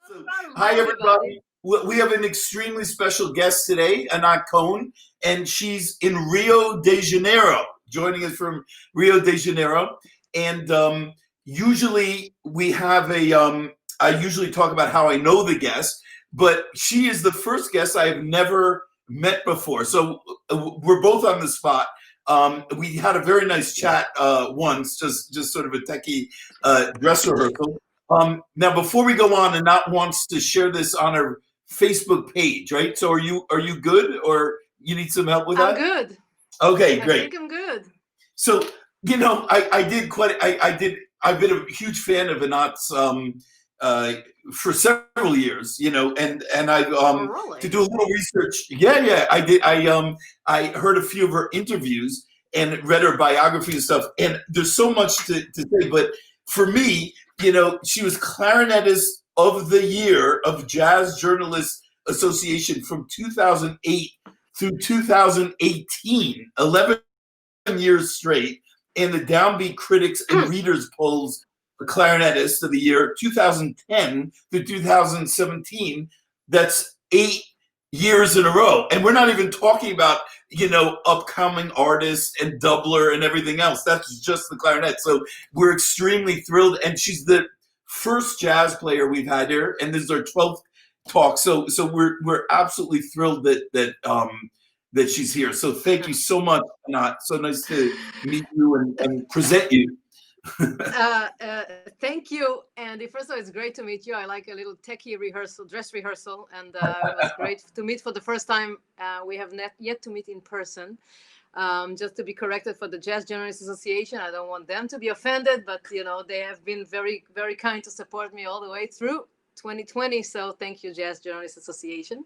So, hi, everybody. We have an extremely special guest today, Anat Cohen, and she's in Rio de Janeiro, joining us from Rio de Janeiro. And usually we have I usually talk about how I know the guest, but she is the first guest I have never met before. So we're both on the spot. We had a very nice chat once, just sort of a techie dress rehearsal. Now, before we go on, Anat wants to share this on her Facebook page, right? So, are you good, or you need some help with that? I'm good. Okay, great. I think I'm good. So, I've been a huge fan of Anat's for several years, and I've really? to do a little research. Yeah, I did. I heard a few of her interviews and read her biography and stuff. And there's so much to say, but for me, she was clarinetist of the year of Jazz Journalists Association from 2008 through 2018, 11 years straight, and the Downbeat Critics and Readers polls clarinetist of the year 2010 to 2017. That's 8 years in a row, and we're not even talking about upcoming artists and doubler and everything else. That's just the clarinet. So we're extremely thrilled, and she's the first jazz player we've had here, and this is our 12th talk. So we're absolutely thrilled that she's here. So thank you so much, Anat. So nice to meet you and present you. Thank you, Andy. First of all, it's great to meet you. I like a little techie rehearsal, dress rehearsal, and it was great to meet for the first time. We have not yet to meet in person. Just to be corrected for the Jazz Journalists Association, I don't want them to be offended, but they have been very, very kind to support me all the way through 2020. So thank you, Jazz Journalists Association,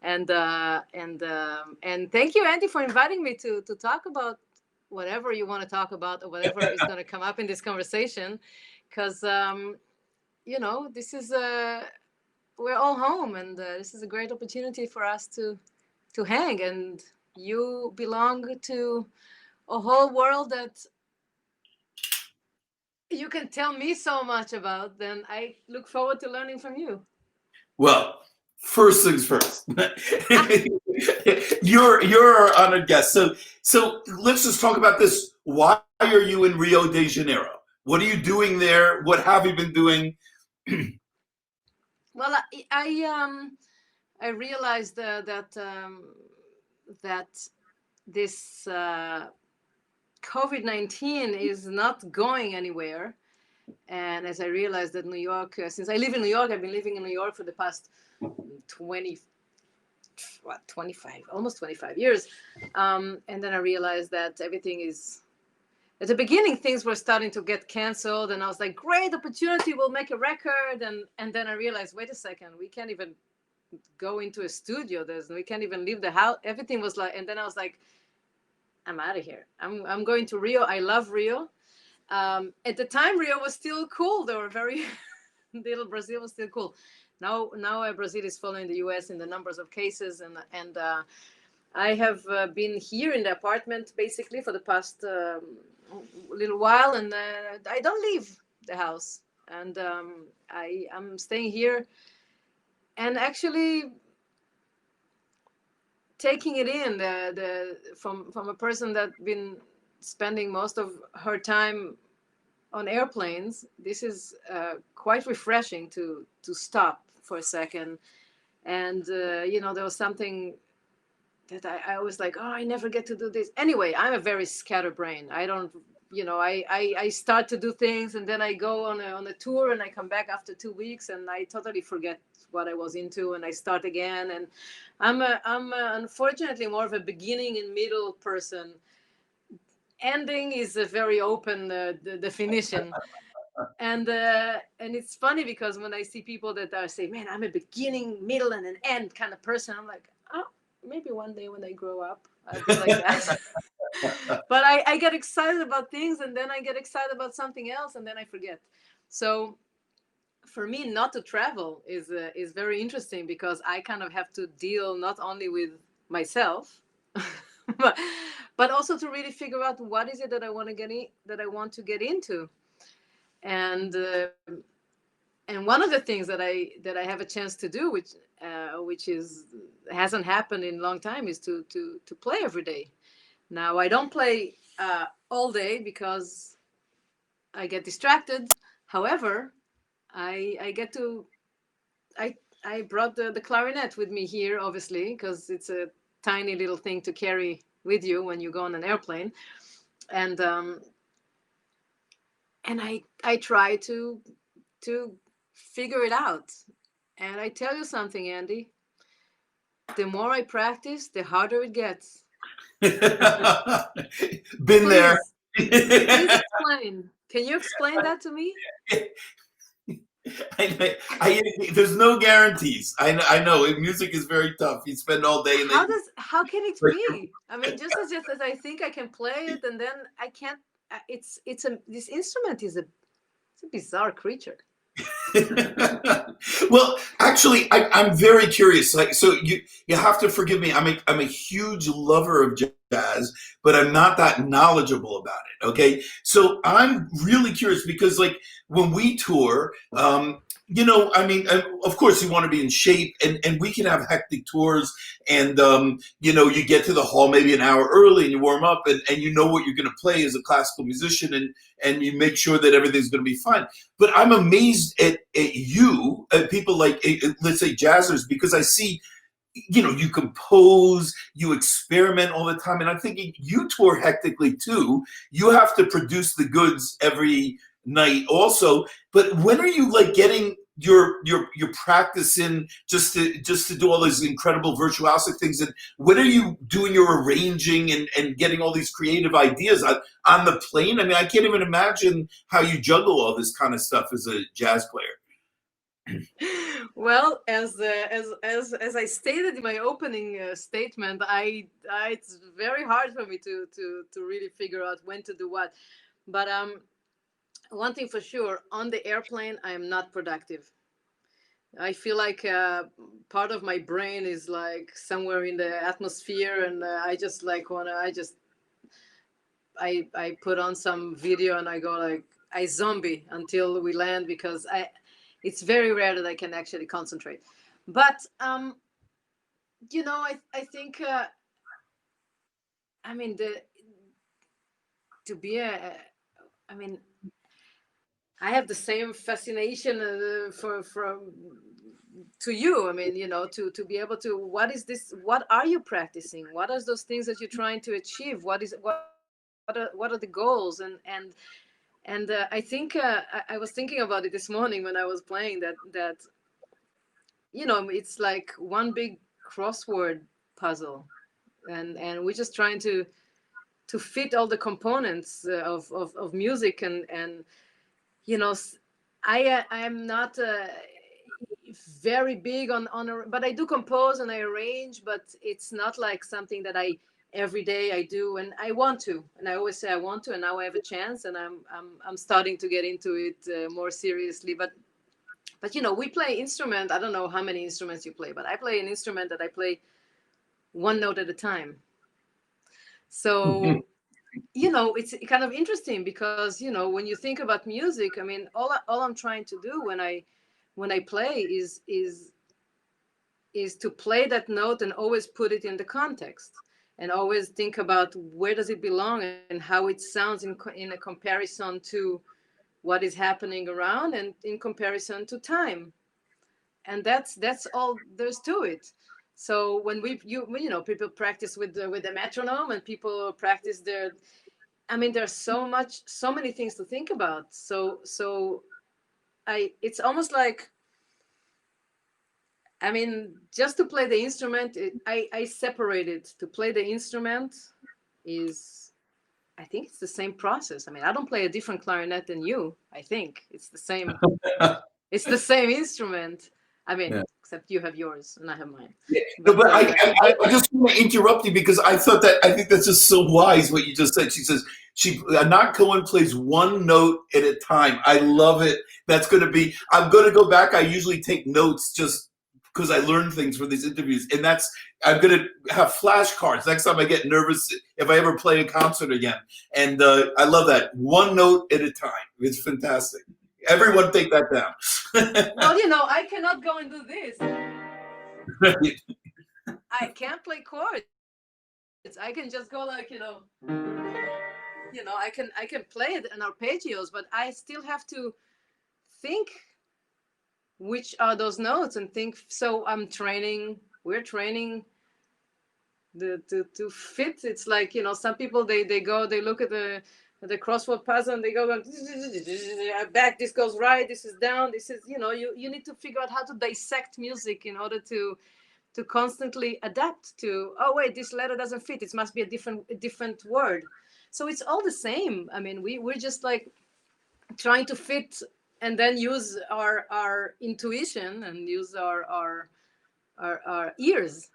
and thank you, Andy, for inviting me to talk about whatever you want to talk about or whatever is going to come up in this conversation, because this is we're all home, and this is a great opportunity for us to hang, and you belong to a whole world that you can tell me so much about. Then I look forward to learning from you. Well, first things first. You're our honored guest. So let's just talk about this. Why are you in Rio de Janeiro? What are you doing there? What have you been doing? Well, I realized that this COVID-19 is not going anywhere. And as I realized that New York, since I live in New York, I've been living in New York for the past 25, almost 25 years. And then I realized that everything is, at the beginning, things were starting to get canceled. And I was like, great opportunity, we'll make a record. And then I realized, wait a second, we can't even go into a studio. We can't even leave the house. Everything was like, and then I was like, I'm out of here. I'm going to Rio. I love Rio. At the time, Rio was still cool. They were very little. Brazil was still cool. Now Brazil is following the U.S. in the numbers of cases, and I have been here in the apartment basically for the past little while, and I don't leave the house, and I'm staying here, and actually taking it in from a person that's been spending most of her time on airplanes. This is quite refreshing to stop for a second, and there was something that I was like, oh, I never get to do this. Anyway, I'm a very scatterbrain. I don't, I start to do things, and then I go on a tour, and I come back after 2 weeks, and I totally forget what I was into, and I start again. And I'm unfortunately more of a beginning and middle person. Ending is a very open definition. And it's funny because when I see people that are say, man, I'm a beginning, middle, and an end kind of person, I'm like, oh, maybe one day when I grow up, I'll be like that. But I get excited about things, and then I get excited about something else, and then I forget. So for me, not to travel is very interesting, because I kind of have to deal not only with myself, but also to really figure out what is it that I want to get into, and one of the things that I have a chance to do, which hasn't happened in a long time, is to play every day. Now I don't play all day because I get distracted. However, I get to I brought the clarinet with me here, obviously, because it's a tiny little thing to carry with you when you go on an airplane, and I try to figure it out. And I tell you something, Andy, the more I practice, the harder it gets. Been there. Please explain. Can you explain that to me? There's no guarantees. I know music is very tough. You spend all day. And how can it be? I mean, just as I think I can play it, and then I can't. This instrument is a bizarre creature. Well, actually, I'm very curious. Like, so you have to forgive me. I'm a huge lover of jazz, but I'm not that knowledgeable about it. Okay, so I'm really curious because, like, when we tour, I mean, of course, you want to be in shape, and we can have hectic tours, and you get to the hall maybe an hour early, and you warm up, and you know what you're going to play as a classical musician, and you make sure that everything's going to be fine. But I'm amazed at you, at people like, let's say, jazzers, because I see, you compose, you experiment all the time, and I'm thinking you tour hectically too. You have to produce the goods every night also. But when are you like getting your practice in just to do all these incredible virtuosic things? And when are you doing your arranging and getting all these creative ideas on the plane? I mean, I can't even imagine how you juggle all this kind of stuff as a jazz player. Well, as I stated in my opening statement, it's very hard for me to really figure out when to do what. But one thing for sure, on the airplane, I am not productive. I feel like part of my brain is like somewhere in the atmosphere, and I just like I put on some video and I go like I zombie until we land, because it's very rare that I can actually concentrate. But I think I mean to be a I mean I have the same fascination to you. I mean, to be able to, what is this? What are you practicing? What are those things that you're trying to achieve? What are the goals? And I think I was thinking about it this morning when I was playing that it's like one big crossword puzzle, and we're just trying to fit all the components of music, and I am not very big on but I do compose and I arrange, but it's not like something that every day I do, and I want to, and I always say I want to, and now I have a chance, and I'm starting to get into it more seriously. But we play instrument. I don't know how many instruments you play, but I play an instrument that I play one note at a time. So it's kind of interesting because when you think about music, I mean, all I'm trying to do when I play is to play that note and always put it in the context, and always think about where does it belong and how it sounds in a comparison to what is happening around, and in comparison to time. And that's all there's to it. So when people practice with the metronome, and people practice there's so many things to think about. So it's almost like, I mean, just to play the instrument, I separate it. To play the instrument I think it's the same process. I mean, I don't play a different clarinet than you. I think it's the same. It's the same instrument. I mean, except you have yours and I have mine. Yeah. But I just want to interrupt you because I think that's just so wise what you just said. She says Anat Cohen plays one note at a time. I love it. I'm going to go back. I usually take notes just because I learn things from these interviews, and I'm going to have flashcards next time I get nervous if I ever play a concert again. And I love that. One note at a time. It's fantastic. Everyone take that down. Well, I cannot go and do this. Right. I can't play chords. I can just go like, I can play it in arpeggios, but I still have to think which are those notes and think. So we're training to fit. It's like, some people, they look at the crossword puzzle and they go back, this goes right, this is down, this is, you need to figure out how to dissect music in order to constantly adapt to, oh wait, this letter doesn't fit, it must be a different word. So it's all the same. I mean, we're just like trying to fit, and then use our intuition and use our ears.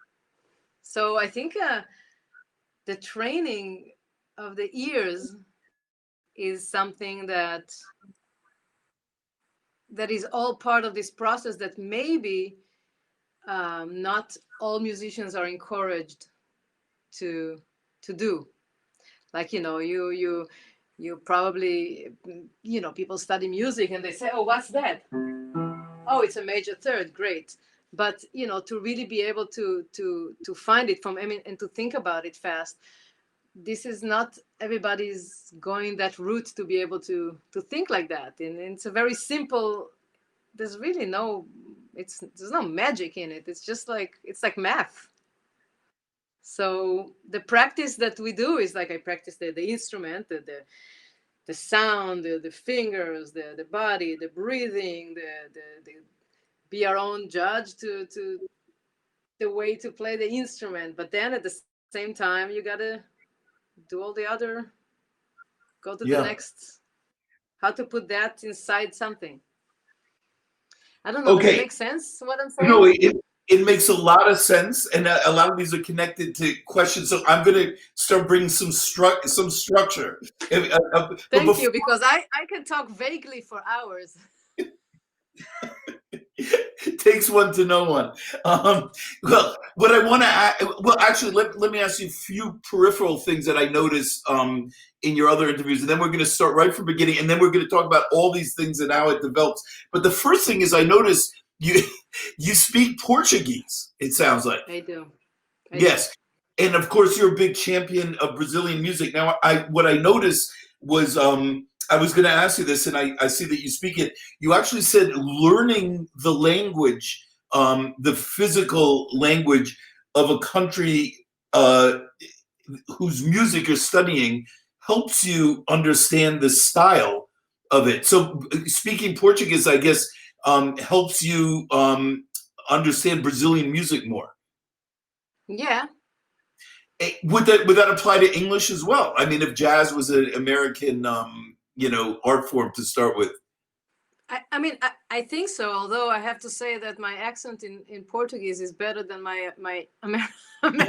So I think the training of the ears is something that is all part of this process that maybe not all musicians are encouraged to do. Like, you probably, people study music and they say, oh, what's that? Oh, it's a major third, great. But, to really be able to find it and to think about it fast, this is not everybody's going that route to be able to think like that. And it's a very simple, there's really there's no magic in it. It's just like, it's like math. So the practice that we do is like, I practice the instrument, the sound, the fingers, the body, the breathing, the be our own judge to the way to play the instrument. But then at the same time, you gotta do all the other, go to the next, how to put that inside something. I don't know. Does it make sense what I'm saying? No, it makes a lot of sense, and a lot of these are connected to questions. So I'm going to start bringing some structure. Thank you, because I can talk vaguely for hours. It takes one to know one. Well, what I want to add, well, actually, let me ask you a few peripheral things that I noticed in your other interviews, and then we're going to start right from the beginning, and then we're going to talk about all these things and how it develops. But the first thing is, I noticed you speak Portuguese, it sounds like. I do. Yes. And of course, you're a big champion of Brazilian music. Now, what I noticed was, I was going to ask you this, and I see that you speak it. You actually said learning the language, the physical language of a country whose music you're studying helps you understand the style of it. So speaking Portuguese, I guess, helps you understand Brazilian music more. Yeah. Would that apply to English as well? I mean, if jazz was an American, art form to start with. I mean, I think so. Although I have to say that my accent in Portuguese is better than my American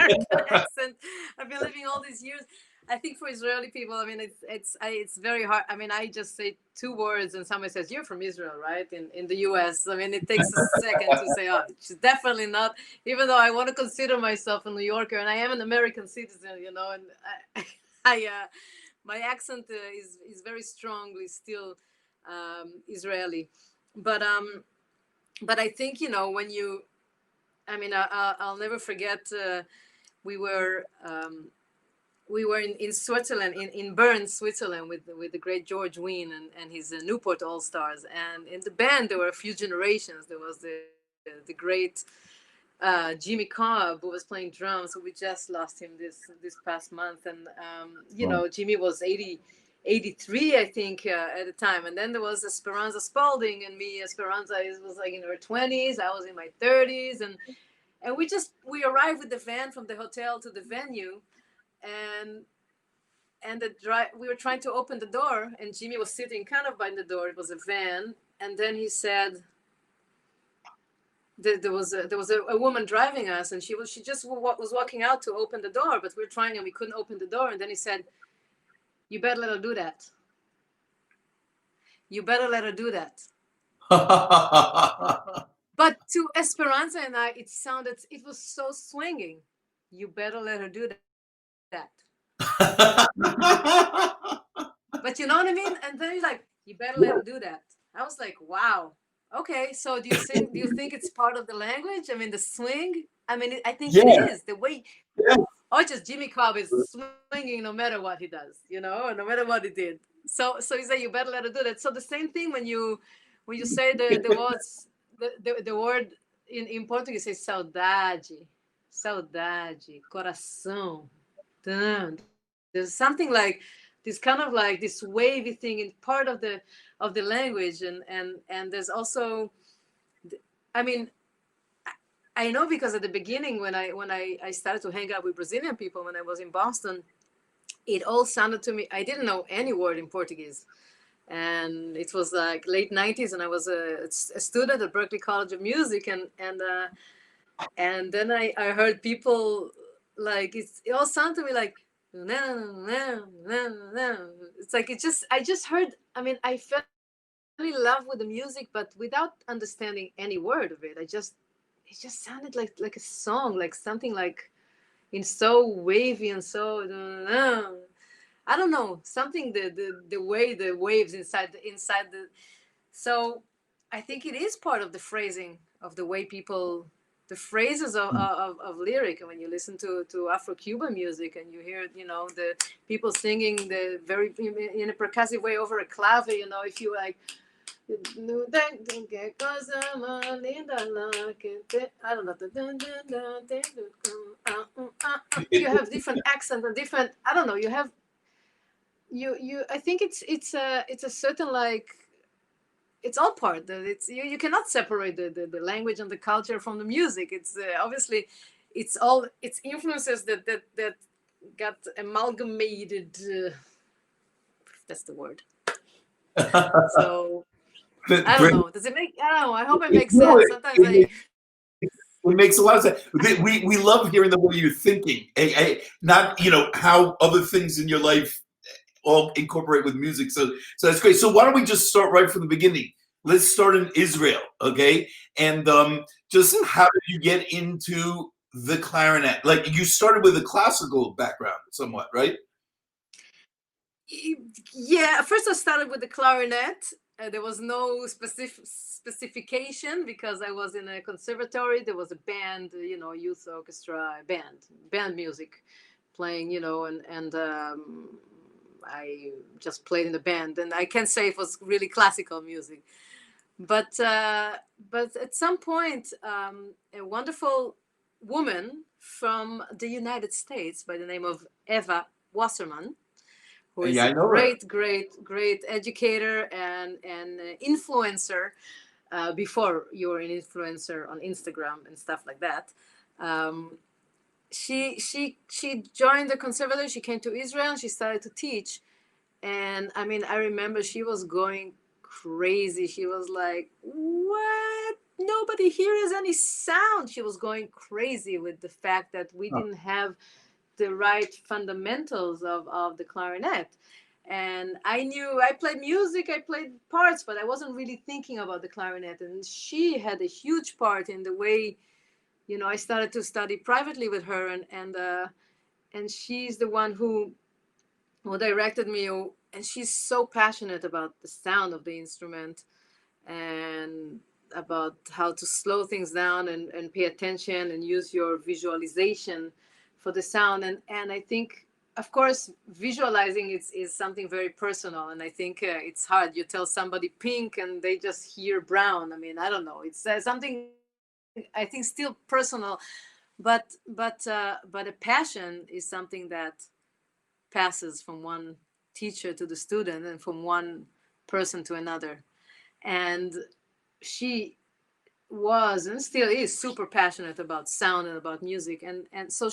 accent. I've been living all these years. I think for Israeli people, I mean, it's very hard. I mean, I just say two words and somebody says, "You're from Israel, right?" In the U.S. I mean, it takes a second to say, "Oh, she's definitely not." Even though I want to consider myself a New Yorker and I am an American citizen, and my accent is very strongly still Israeli. But I think, when you, I mean, I'll never forget. We were in Switzerland, in Bern, Switzerland, with the great George Wein and his Newport All Stars. And in the band, there were a few generations. There was the great Jimmy Cobb, who was playing drums. So we just lost him this past month. And Jimmy was 83, I think, at the time. And then there was Esperanza Spalding and me. Esperanza was like in her 20s. I was in my 30s. And we arrived with the van from the hotel to the venue. And we were trying to open the door, and Jimmy was sitting kind of by the door. It was a van. And then he said, there was a woman driving us, and she just was walking out to open the door, but we were trying and we couldn't open the door. And then he said, "You better let her do that. You better let her do that." But to Esperanza and I, it was so swinging. You better let her do that. But you know what I mean? And then he's like, "You better let her do that." I was like, wow. Okay, so do you think it's part of the language? I mean, the swing. I mean, I think it Yeah, is the way. yeah. Or just Jimmy Cobb is swinging no matter what he does, you know, no matter what he did. So you say you better let her do that. So the same thing when you say the words the word in Portuguese say saudade, coração. Dun. There's something like this kind of like this wavy thing in part of the language, and there's also, I mean, I know because at the beginning when I started to hang out with Brazilian people when I was in Boston, it all sounded to me. I didn't know any word in Portuguese, and it was like late '90s, and I was a student at Berkeley College of Music, and then I heard people like it all sounded to me like it's like I just heard. I mean, I fell in love with the music, but without understanding any word of it. It just sounded like a song, like something like in so wavy and so I don't know, something the way the waves inside the. So I think it is part of the phrasing of the way people, the phrases of lyric. And when you listen to Afro-Cuban music and you hear, you know, the people singing the very in a percussive way over a clave, you know, if you like, I don't know. You have different accents and different. I don't know. You have you. I think it's a certain like. It's all part. It's you cannot separate the language and the culture from the music. It's obviously, it's all it's influences that got amalgamated. That's the word. So I don't Great. know. Does it make? I don't know. I hope it makes No, sense. Sometimes I. it makes a lot of sense. We love hearing the way you're thinking. Not, you know, how other things in your life all incorporate with music. So that's great. So why don't we just start right from the beginning? Let's start in Israel, okay? And just how did you get into the clarinet? Like you started with a classical background, somewhat, right? Yeah, first I started with the clarinet. There was no specification because I was in a conservatory. There was a band, you know, youth orchestra, band music playing, you know, and I just played in the band. And I can't say it was really classical music, but at some point, a wonderful woman from the United States by the name of Eva Wasserman, who is Yeah, a I know her. great educator and influencer. Before you were an influencer on Instagram and stuff like that, um, she joined the conservatory. She came to Israel. And she started to teach, and I mean, I remember she was going crazy. She was like, "What? Nobody hears any sound." She was going crazy with the fact that we Oh. didn't have the right fundamentals of the clarinet. And I knew I played music, I played parts, but I wasn't really thinking about the clarinet. And she had a huge part in the way, you know, I started to study privately with her, and she's the one who directed me. And she's so passionate about the sound of the instrument and about how to slow things down and pay attention and use your visualization for the sound. And I think, of course, visualizing is something very personal. And I think it's hard. You tell somebody pink and they just hear brown. I mean, I don't know. It's something I think still personal, but a passion is something that passes from one teacher to the student and from one person to another. And she was and still is super passionate about sound and about music, and so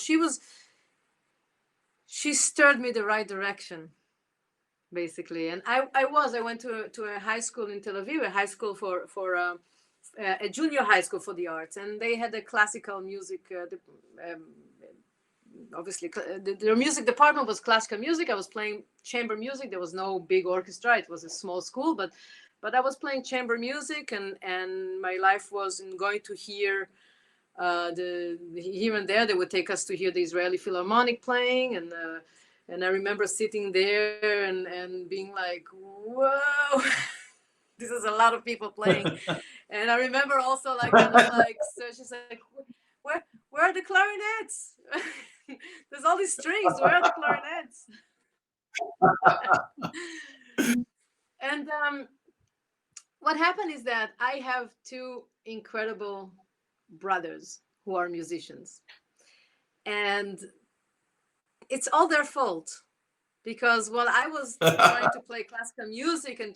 she stirred me the right direction, basically. And I went to a high school in Tel Aviv, a high school for a junior high school for the arts, and they had a classical music obviously their music department was classical music. I was playing chamber music. There was no big orchestra. It was a small school, but I was playing chamber music, and my life was in going to hear the here and there. They would take us to hear the Israeli Philharmonic playing, and I remember sitting there and being like, whoa, this is a lot of people playing. And I remember also like kind of like, so she's like, where are the clarinets? There's all these strings. Where are the clarinets? And what happened is that I have two incredible brothers who are musicians, and it's all their fault, because while I was trying to play classical music and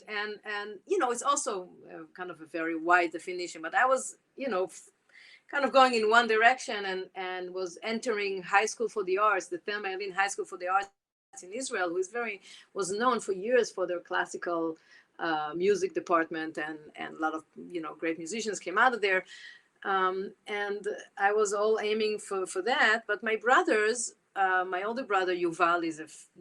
it's also kind of a very wide definition, but I was kind of going in one direction and was entering high school for the arts, the Thelma Yavin High School for the Arts in Israel, who was known for years for their classical music department, and a lot of great musicians came out of there, and I was all aiming for that. But my brothers, my older brother Yuval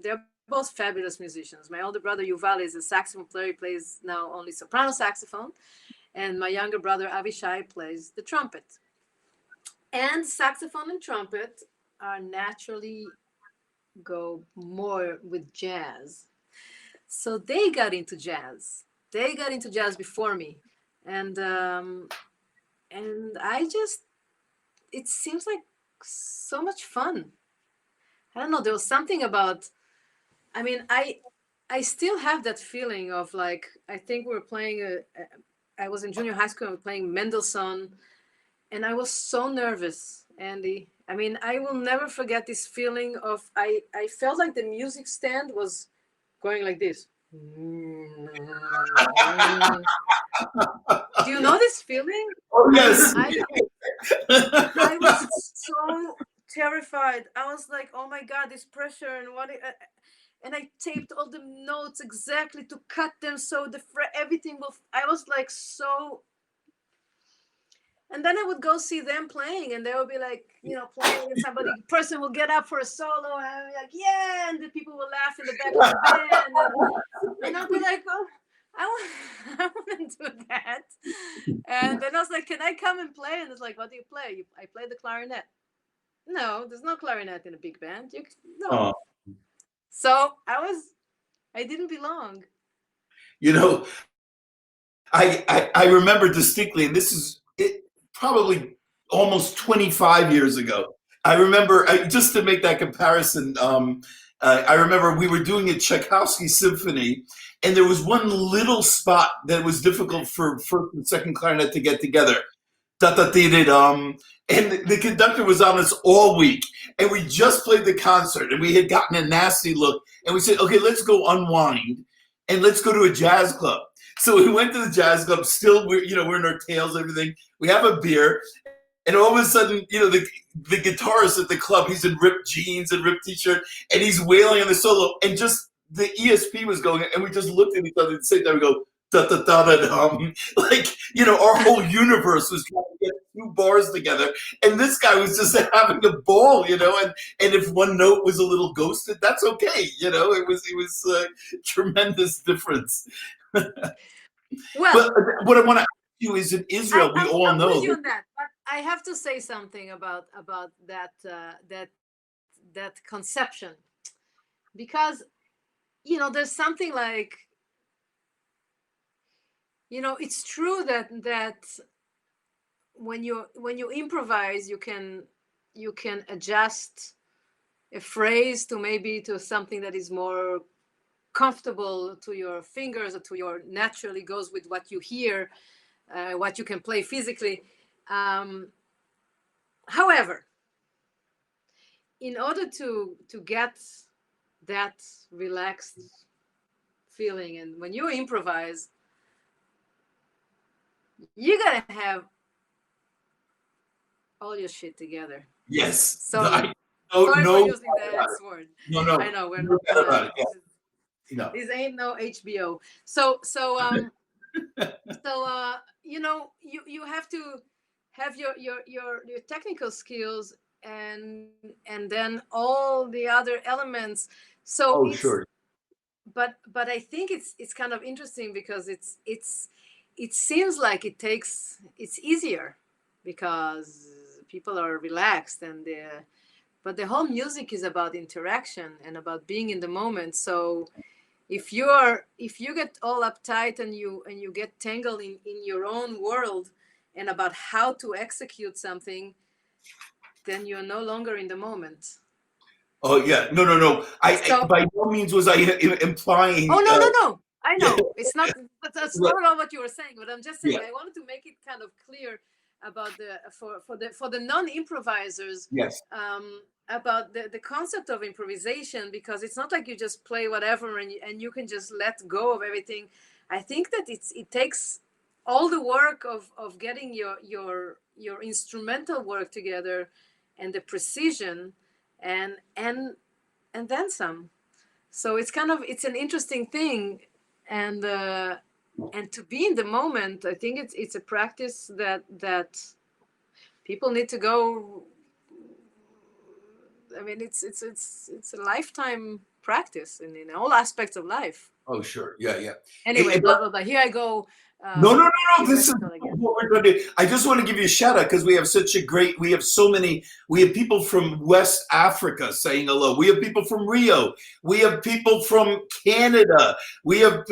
they're both fabulous musicians. My older brother Yuval is a saxophone player. He plays now only soprano saxophone, and my younger brother Avishai plays the trumpet. And saxophone and trumpet are naturally go more with jazz. So they got into jazz. They got into jazz before me. And it seems like so much fun. I don't know, there was something about, I still have that feeling of like, I think we were playing, I was in junior high school and we were playing Mendelssohn, and I was so nervous, Andy. I will never forget this feeling of, I felt like the music stand was going like this. Do you know this feeling? Oh, yes. I was so terrified. I was like, oh my God, this pressure and and I taped all the notes exactly to cut them so everything will. I was like so. And then I would go see them playing, and they would be like, playing, and person will get up for a solo, and I'd be like, yeah, and the people will laugh in the back of the band, and I'll be like, oh, I want to do that. And then I was like, can I come and play? And it's like, what do you play? I play the clarinet. No, there's no clarinet in a big band. No. Oh. So I didn't belong. I remember distinctly, and this is probably almost 25 years ago. I remember, just to make that comparison, I remember we were doing a Tchaikovsky symphony, and there was one little spot that was difficult for first and second clarinet to get together. And the conductor was on us all week, and we just played the concert, and we had gotten a nasty look, and we said, okay, let's go unwind, and let's go to a jazz club. So we went to the jazz club, still we're in our tails, everything. We have a beer, and all of a sudden, the guitarist at the club, he's in ripped jeans and ripped t-shirt, and he's wailing on the solo, and just the ESP was going, and we just looked at each other at the same time. We go, da da da da dum. Like, our whole universe was trying to get two bars together, and this guy was just having a ball, and if one note was a little ghosted, that's okay, it was a tremendous difference. Well, but what I want to ask you is, in Israel, we all know. With you on that, but I have to say something about that that conception, because there's something like, it's true that when you improvise, you can adjust a phrase to something that is more comfortable to your fingers, or to your naturally goes with what you hear, what you can play physically. However, in order to get that relaxed feeling, and when you improvise, you gotta have all your shit together. Yes. Sorry for using that word. No. I know we're not about it. No. This ain't no HBO. So you have to have your technical skills and then all the other elements. So sure. But I think it's kind of interesting, because it seems like it's easier because people are relaxed, but the whole music is about interaction and about being in the moment. So if you get all uptight and you get tangled in your own world and about how to execute something, then you're no longer in the moment. Oh yeah, no. I So by no means was I implying. oh, no, I Yeah, know it's not, that's but- not all what you were saying, but I'm just saying yeah, I wanted to make it kind of clear about the for the non-improvisers, yes. about the concept of improvisation, because it's not like you just play whatever and you can just let go of everything. I think that it takes all the work of getting your instrumental work together and the precision and then some. So it's kind of, it's an interesting thing, and to be in the moment, I think it's a practice that people need to go. I mean, it's a lifetime practice in all aspects of life. Oh sure, yeah. Anyway, blah blah blah. Here I go. No. This is Theoretical again. what we're going to do. I just want to give you a shout out because we have such a great. We have so many. We have people from West Africa saying hello. We have people from Rio. We have people from Canada. We have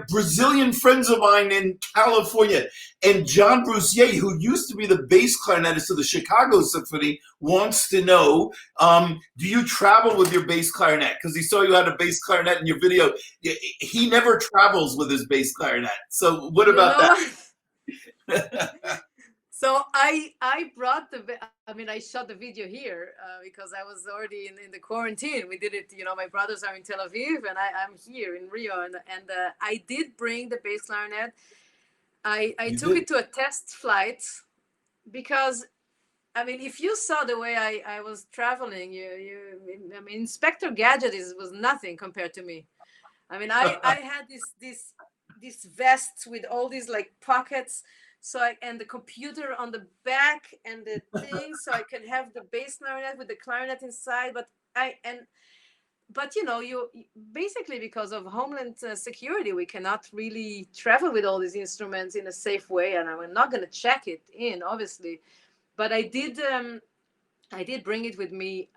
Brazilian friends of mine in California. And John Brusier, who used to be the bass clarinetist of the Chicago Symphony, wants to know: do you travel with your bass clarinet? Because he saw you had a bass clarinet in your video. He never travels with his bass clarinet. So what about that? So I brought I mean, I shot the video here because I was already in the quarantine. We did it, my brothers are in Tel Aviv and I'm here in Rio, and I did bring the bass clarinet. I took it to a test flight because, I mean, if you saw the way I was traveling, I mean, Inspector Gadget was nothing compared to me. I mean, I had this vest with all these like pockets, and the computer on the back and the thing, so I can have the bass clarinet with the clarinet inside. But you basically, because of Homeland Security, we cannot really travel with all these instruments in a safe way, and I'm not going to check it in, obviously. But I did bring it with me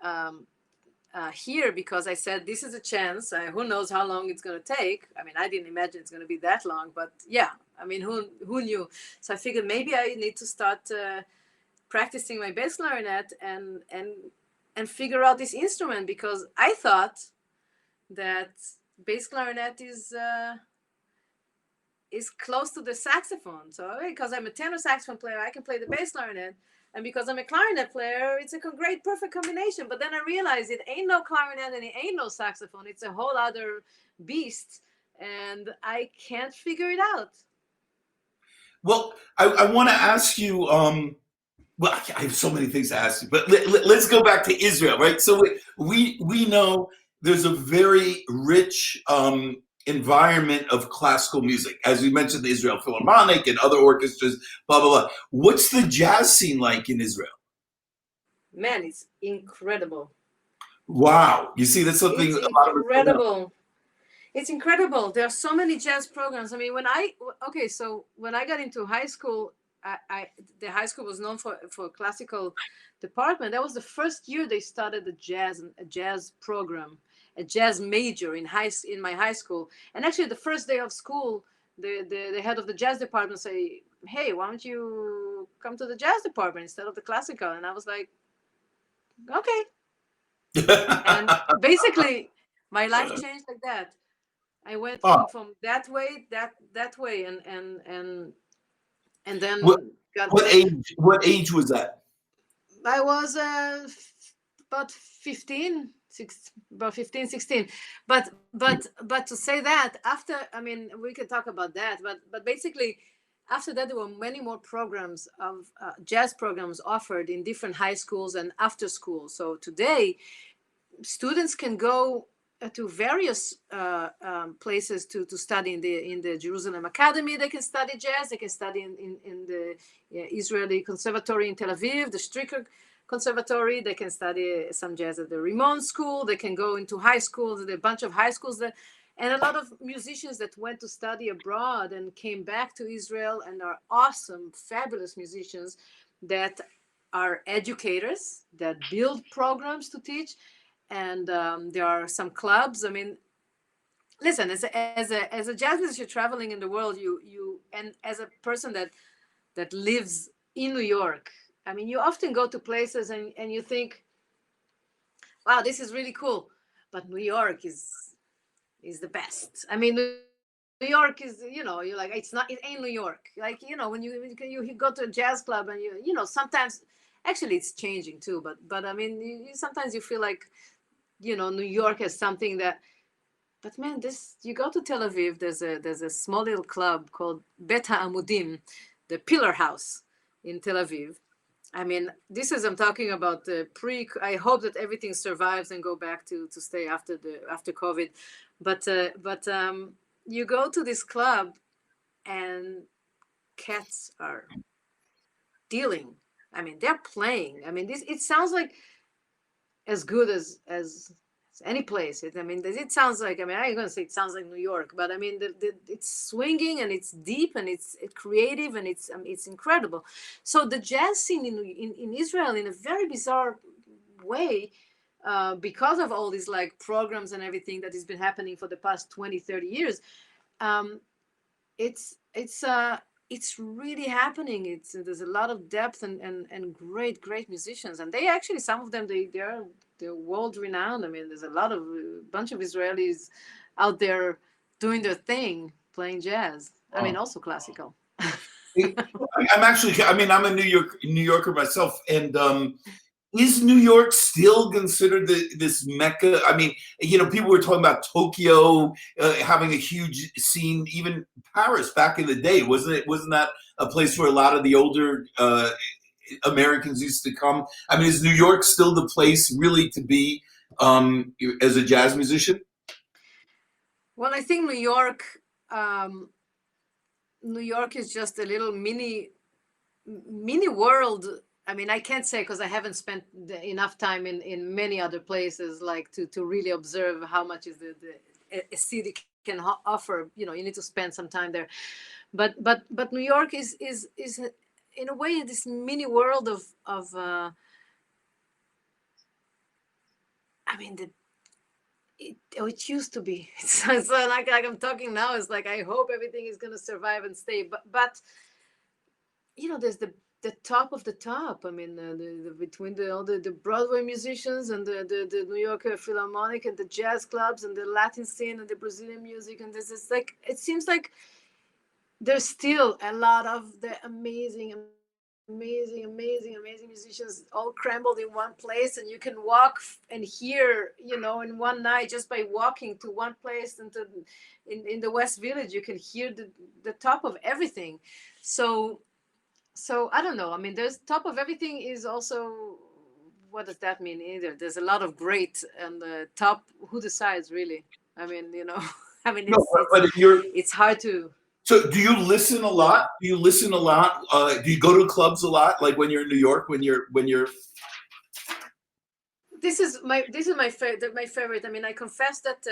here because I said this is a chance. Who knows how long it's going to take? I mean, I didn't imagine it's going to be that long, but yeah, I mean, who knew? So I figured maybe I need to start practicing my bass clarinet and figure out this instrument, because I thought that bass clarinet is close to the saxophone. So because I'm a tenor saxophone player, I can play the bass clarinet. And because I'm a clarinet player, it's a great, perfect combination. But then I realized it ain't no clarinet and it ain't no saxophone. It's a whole other beast. And I can't figure it out. Well, I want to ask you. Well, I have so many things to ask you, but let's go back to Israel, right? So we know there's a very rich environment of classical music, as we mentioned, the Israel Philharmonic and other orchestras, blah blah blah. What's the jazz scene like in Israel? Man, it's incredible. Wow, you see, that's something. It's incredible. It's incredible. There are so many jazz programs. I mean, when I got into high school, the high school was known for classical department. That was the first year they started a jazz program, a jazz major in my high school. And actually, the first day of school, the head of the jazz department say, "Hey, why don't you come to the jazz department instead of the classical?" And I was like, "Okay." And basically, my life changed like that. I went from that way, and then what age was that? I was about 15, 16. But to say that after, I mean, we could talk about that, but basically after that there were many more programs of jazz programs offered in different high schools and after school. So today students can go to various places to study in the Jerusalem Academy. They can study jazz. They can study in the Israeli Conservatory in Tel Aviv, the Stricker Conservatory. They can study some jazz at the Rimon School. They can go into high schools. There are a bunch of high schools and a lot of musicians that went to study abroad and came back to Israel and are awesome, fabulous musicians that are educators that build programs to teach. And there are some clubs. I mean, listen, as a jazz musician traveling in the world, and as a person that lives in New York, I mean, you often go to places and you think, wow, this is really cool, but New York is the best. I mean, New York is, you're like, it ain't New York. Like, when you go to a jazz club and sometimes, actually it's changing too, but I mean, sometimes you feel like, New York has something that, but man, you go to Tel Aviv, there's a small little club called Bet HaAmudim, the Pillar House in Tel Aviv. I mean, I'm talking about the I hope that everything survives and go back to stay after COVID. But you go to this club and cats are dealing. I mean, they're playing. I mean, it sounds like as good as any place. I mean, it sounds like, I mean, I'm going to say it sounds like New York, but I mean, it's swinging and it's deep and it's creative and it's incredible. So the jazz scene in Israel, in a very bizarre way, because of all these like programs and everything that has been happening for the past 20, 30 years, um, it's really happening. There's a lot of depth and great musicians, and they actually, some of them, they're world renowned. I mean, there's a bunch of Israelis out there doing their thing, playing jazz. I mean, also classical. I'm actually, I mean, I'm a New Yorker myself, and is New York still considered this mecca? I mean, people were talking about Tokyo having a huge scene, even Paris back in the day. Wasn't it? Wasn't that a place where a lot of the older Americans used to come? I mean, is New York still the place really to be as a jazz musician? Well, I think New York is just a little mini world. I mean, I can't say because I haven't spent enough time in many other places, like to really observe how much is a city can offer. You need to spend some time there. But New York is in a way this mini world of I mean, it used to be. So like I'm talking now, it's like I hope everything is gonna survive and stay. But there's the top of the top. I mean, between all the Broadway musicians and the New York Philharmonic and the jazz clubs and the Latin scene and the Brazilian music, and this is like, it seems like there's still a lot of the amazing musicians all crumbled in one place, and you can walk and hear, in one night, just by walking to one place and in the West Village, you can hear the top of everything. So I don't know. I mean, there's top of everything is also, what does that mean either? There's a lot of great, and the top, who decides really? I mean, I mean, it's hard to. So do you listen a lot? Do you listen a lot? Do you go to clubs a lot? Like when you're in New York, when you're This is my favorite. I mean, I confess that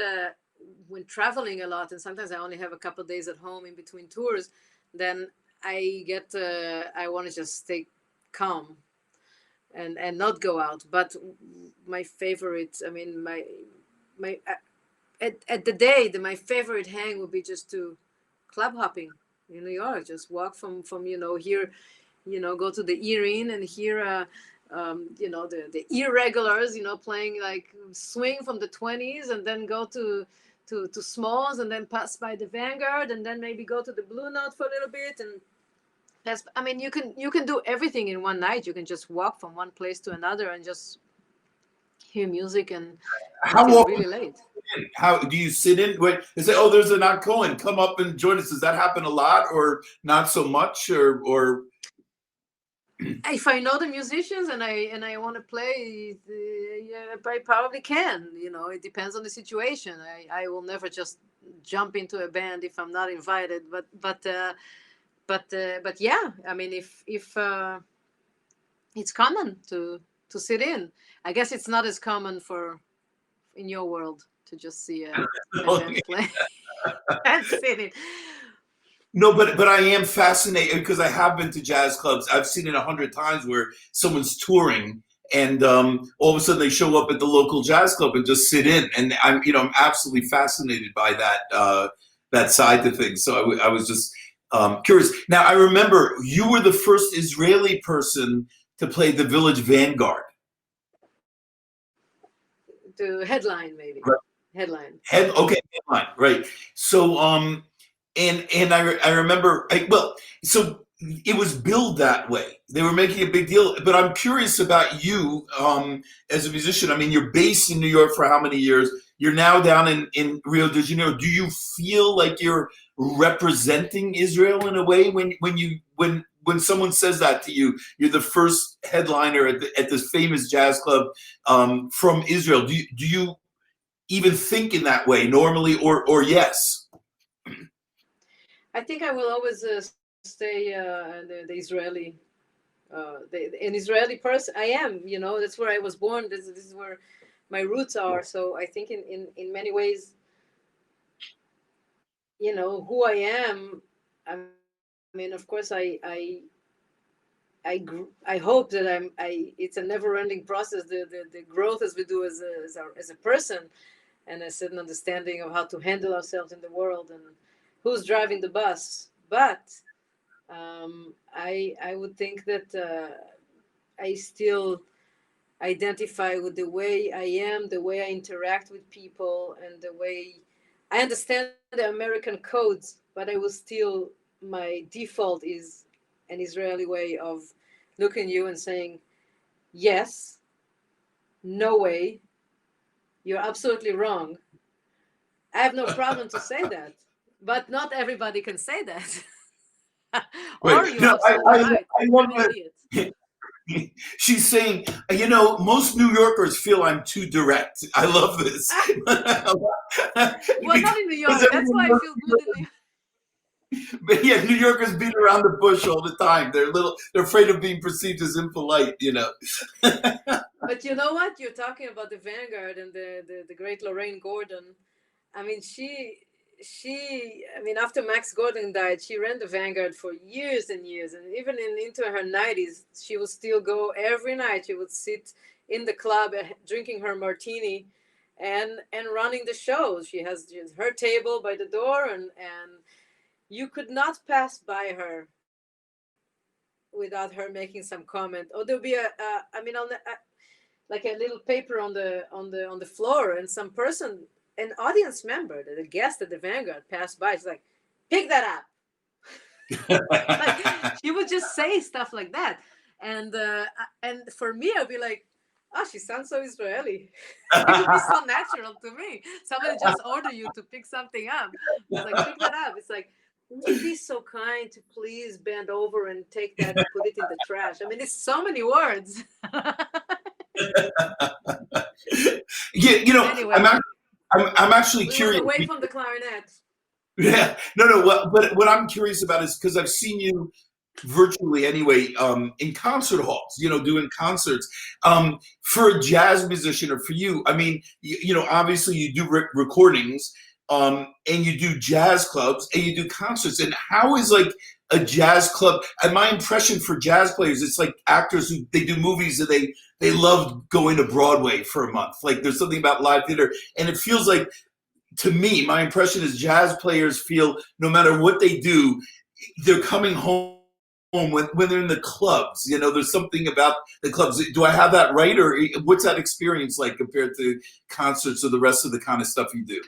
when traveling a lot, and sometimes I only have a couple of days at home in between tours, then I want to just stay calm and not go out. But my favorite, I mean, my at the day, my favorite hang would be just to club hopping in New York. Just walk from here, go to the Earring and hear the irregulars, playing like swing from the 20s, and then go to Smalls, and then pass by the Vanguard, and then maybe go to the Blue Note for a little bit. And I mean, you can do everything in one night. You can just walk from one place to another and just hear music and until really late. How do you sit in? Wait, they say, "Oh, there's Anat Cohen. Come up and join us." Does that happen a lot, or not so much, or? If I know the musicians and I want to play, yeah, I probably can. It depends on the situation. I will never just jump into a band if I'm not invited. But yeah, I mean, if it's common to sit in, I guess it's not as common in your world to just see a band play and sit in. No, but I am fascinated because I have been to jazz clubs. I've seen it 100 times where someone's touring and all of a sudden they show up at the local jazz club and just sit in, and I'm absolutely fascinated by that side of things. So I was just curious. Now I remember you were the first Israeli person to play the Village Vanguard. To headline, maybe. Right. Headline. Okay, headline, right. So and I remember so it was billed that way. They were making a big deal, but I'm curious about you as a musician. I mean, you're based in New York for how many years? You're now down in Rio de Janeiro. Do you feel like you're representing Israel in a way when someone says that to you? You're the first headliner at this famous jazz club from Israel. Do you even think in that way normally, or yes? I think I will always stay the Israeli, an Israeli person. I am, that's where I was born. This is where my roots are. So I think in many ways, who I am. I mean, of course, I hope that it's a never-ending process. The growth as we do as a person, and a certain understanding of how to handle ourselves in the world and who's driving the bus. But I would think that I still identify with the way I am, the way I interact with people, and the way I understand the American codes, but I will still, my default is an Israeli way of looking at you and saying, yes, no way, you're absolutely wrong. I have no problem to say that, but not everybody can say that. Or Right. you're No, absolutely right. I love I'm an idiot. She's saying, most New Yorkers feel I'm too direct. I love this. Well, not in New York. That's why I feel good in New York. But yeah, New Yorkers beat around the bush all the time. They're afraid of being perceived as impolite, But you know what? You're talking about the Vanguard and the great Lorraine Gordon. I mean, after Max Gordon died, she ran the Vanguard for years and years, and even into her 90s, she would still go every night. She would sit in the club drinking her martini and running the shows. She has her table by the door, and you could not pass by her without her making some comment. Or there'll be like a little paper on the floor, and some person, an audience member, a guest at the Vanguard, passed by. She's like, pick that up. Like, she would just say stuff like that, and for me, I'd be like, oh, she sounds so Israeli. It would be so natural to me. Somebody just order you to pick something up. It's like, pick that up. It's like, would you be so kind to please bend over and take that and put it in the trash? I mean, it's so many words. Yeah, anyway, I'm actually we curious. went away from the clarinet. Yeah, no. But what I'm curious about is because I've seen you virtually anyway in concert halls, doing concerts. For a jazz musician, or for you, I mean, obviously you do recordings, and you do jazz clubs, and you do concerts. And how is like a jazz club? And my impression for jazz players, it's like actors who they do movies and they love going to Broadway for a month. Like there's something about live theater, and it feels like, to me, my impression is jazz players feel no matter what they do, they're coming home when they're in the clubs. There's something about the clubs. Do I have that right, or what's that experience like compared to concerts or the rest of the kind of stuff you do?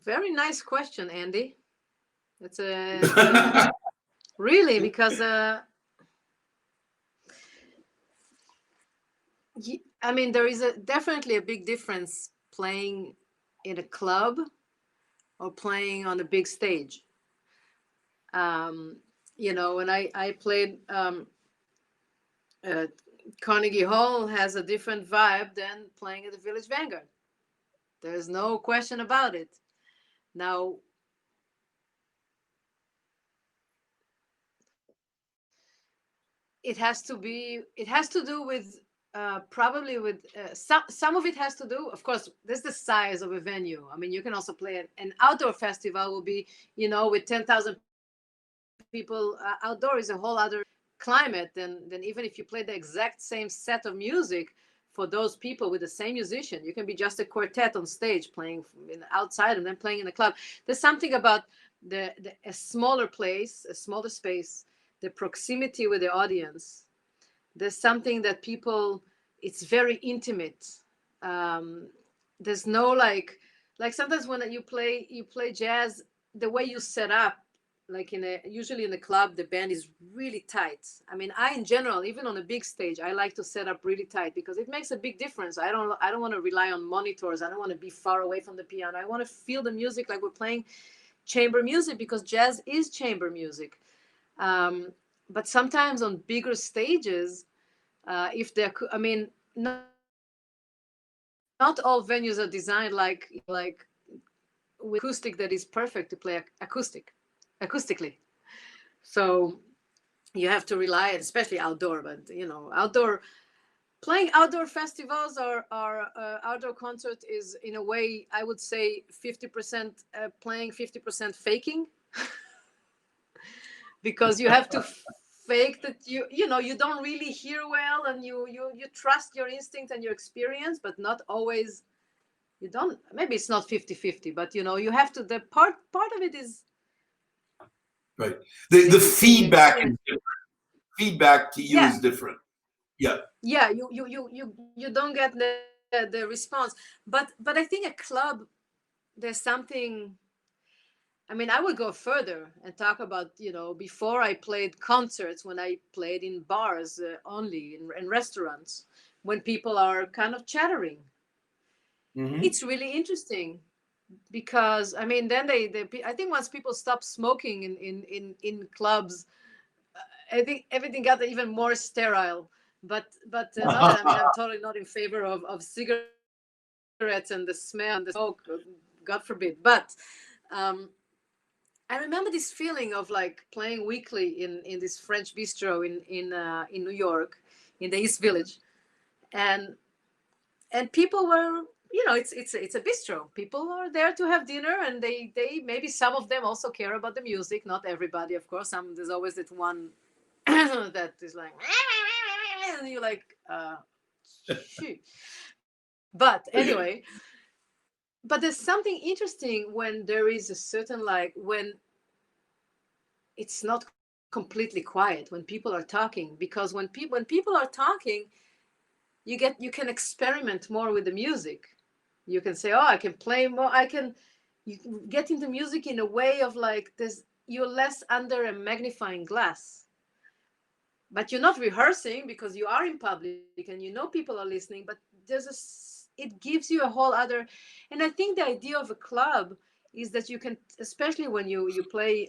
Very nice question, Andy. It's a really, because I mean, there is definitely a big difference playing in a club or playing on a big stage. When I played Carnegie Hall has a different vibe than playing at the Village Vanguard. There's no question about it. Now, it has to do with probably with some of it has to do, of course, there's the size of a venue. I mean, you can also play an outdoor festival will be, with 10,000 people. Outdoor is a whole other. climate, then even if you play the exact same set of music for those people with the same musician, you can be just a quartet on stage playing outside and then playing in a club. There's something about a smaller place, a smaller space, the proximity with the audience. There's something that people, it's very intimate. There's no like sometimes when you play jazz, the way you set up, like usually in a club, the band is really tight. I mean, in general, even on a big stage, I like to set up really tight because it makes a big difference. I don't want to rely on monitors. I don't want to be far away from the piano. I want to feel the music like we're playing chamber music, because jazz is chamber music. But sometimes on bigger stages, if they're, I mean, not all venues are designed like with acoustic that is perfect to play acoustically. So you have to rely, especially outdoor, but playing outdoor festivals or outdoor concert is, in a way, I would say 50% playing, 50% faking. Because you have to fake that you don't really hear well, and you trust your instinct and your experience, but not always. You don't, maybe it's not 50-50, but you have to, the part of it is right. The feedback is different. Feedback to you is different. Yeah. Yeah, you don't get the response. But I think a club, there's something, I mean, I would go further and talk about, before I played concerts, when I played in bars only, in restaurants, when people are kind of chattering. Mm-hmm. It's really interesting because, I mean, then I think once people stop smoking in clubs, I think everything got even more sterile. But not that, I mean, I'm totally not in favor of cigarettes and the smell and the smoke, God forbid. But I remember this feeling of like playing weekly in this French bistro in New York, in the East Village, and people were, it's a bistro. People are there to have dinner, and they maybe some of them also care about the music. Not everybody, of course. There's always that one that is like, and you're like, shoot. But anyway. But there's something interesting when there is a certain, like, when it's not completely quiet, when people are talking, because when people are talking, you can experiment more with the music. You can say, oh, I can play more. You get into music in a way of like you're less under a magnifying glass. But you're not rehearsing because you are in public and people are listening, but it gives you a whole other, and I think the idea of a club is that you can, especially when you play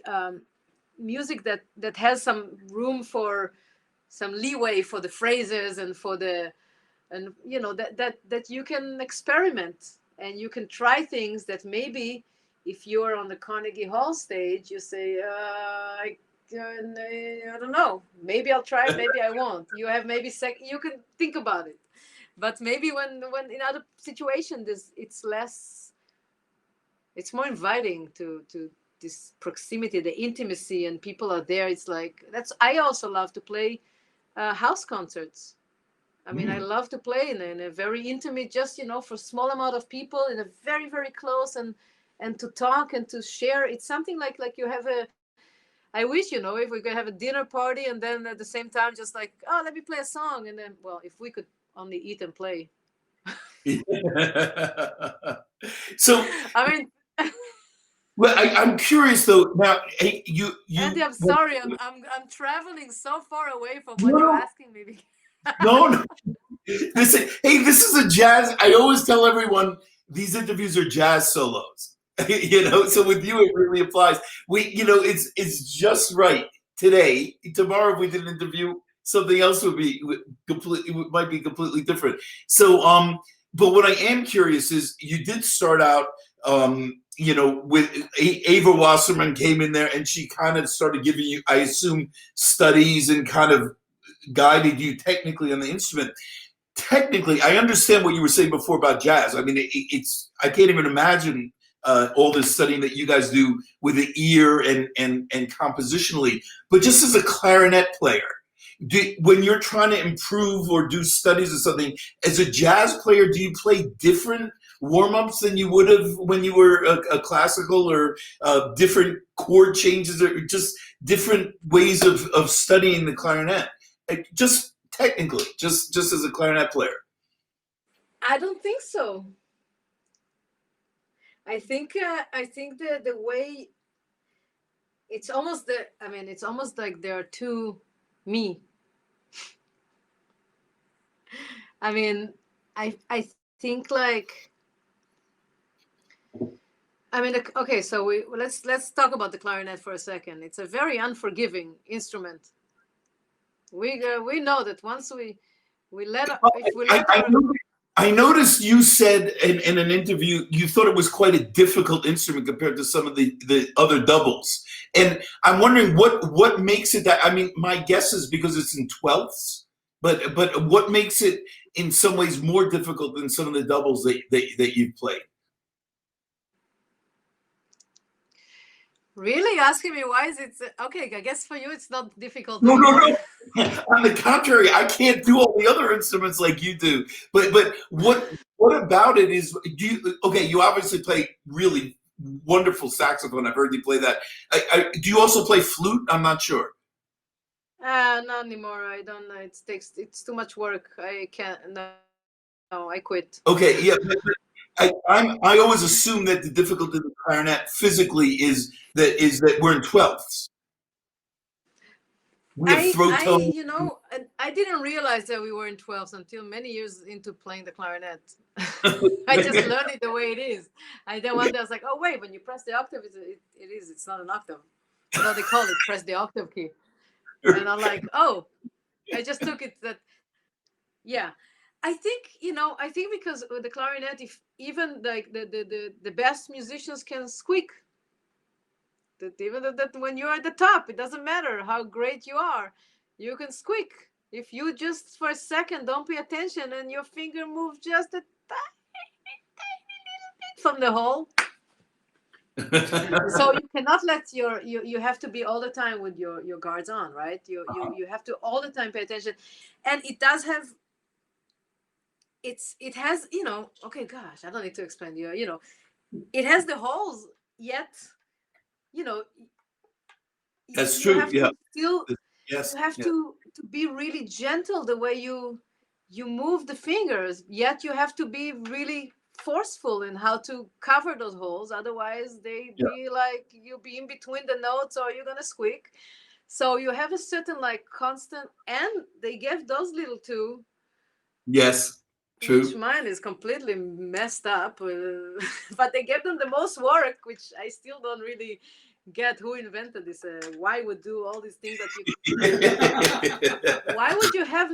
music that has some room for some leeway for the phrases and for the, and that you can experiment and you can try things that maybe if you're on the Carnegie Hall stage, you say, I don't know, maybe I'll try it, maybe I won't. You have maybe you can think about it. But maybe when in other situations, it's more inviting to this proximity, the intimacy, and people are there. It's like, I also love to play house concerts. I mean, I love to play in a very intimate, just, for a small amount of people, in a very, very close, and to talk and to share. It's something like you have I wish, if we could have a dinner party and then at the same time, just like, oh, let me play a song. And then, well, if we could only eat and play. So, I mean, well, I'm curious though. Now, hey, you. Andy, I'm sorry. I'm traveling so far away from what you're asking me. No. Listen, hey, this is a jazz. I always tell everyone these interviews are jazz solos. So with you it really applies. It's just right today. Tomorrow, if we did an interview, something else would be might be completely different. So, but what I am curious is, you did start out, with Ava Wasserman came in there, and she kind of started giving you, I assume, studies and kind of guided you technically on the instrument. Technically, I understand what you were saying before about jazz. I mean, I can't even imagine all this studying that you guys do with the ear and compositionally. But just as a clarinet player, when you're trying to improve or do studies or something, as a jazz player, do you play different warm-ups than you would have when you were a classical, or different chord changes, or just different ways of studying the clarinet? Just technically, just as a clarinet player. I don't think so. I think the way it's almost it's almost like there are two me. I mean, I think like, okay, so let's talk about the clarinet for a second. It's a very unforgiving instrument. We know that once we let if we let I noticed you said in an interview you thought it was quite a difficult instrument compared to some of the other doubles, and I'm wondering what makes it that. I mean, my guess is because it's in twelfths, but what makes it in some ways more difficult than some of the doubles that you've played? Really asking me why is it okay? I guess for you it's not difficult. No. On the contrary, I can't do all the other instruments like you do. But what about it is, you obviously play really wonderful saxophone. I've heard you play that. Do you also play flute? I'm not sure. Not anymore. I don't know. It's too much work. I can't. No, I quit. Okay, yeah. I always assume that the difficulty of the clarinet physically is that we're in twelfths. We have throat tone. I didn't realize that we were in 12s until many years into playing the clarinet. I just learned it the way it is. And then one day I was like, oh wait, when you press the octave, it's not an octave. You know, they call it press the octave key. And I'm like, oh, I just took it that, yeah. I think because with the clarinet, if even like the best musicians can squeak. That even that when you're at the top, it doesn't matter how great you are, you can squeak. If you just for a second don't pay attention and your finger moves just a tiny little bit from the hole. So you cannot let you have to be all the time with your guards on, right? You have to all the time pay attention. And it does have it has, okay, gosh, I don't need to explain it has the holes, yet that's true. Yeah. You Yes. have to be really gentle the way you move the fingers, yet you have to be really forceful in how to cover those holes. Otherwise, be like you'll be in between the notes or you're gonna squeak. So you have a certain like constant, and they gave those little two. Yes. True. Which mine is completely messed up, but they gave them the most work, which I still don't really get who invented this. Why would do all these things that you? Why would you have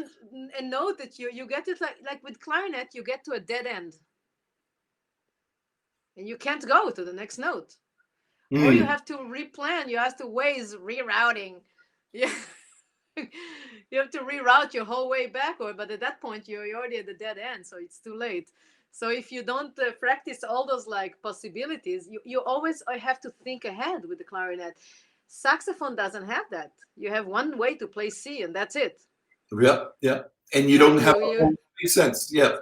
a note that you get it like with clarinet, you get to a dead end, and you can't go to the next note, or you have to replan. You have to ways rerouting. Yeah. You have to reroute your whole way backward, but at that point you're already at the dead end, so it's too late. So if you don't practice all those like possibilities, you always have to think ahead with the clarinet. Saxophone doesn't have that. You have one way to play C, and that's it. Yeah. And you don't have a whole makes sense. Yeah.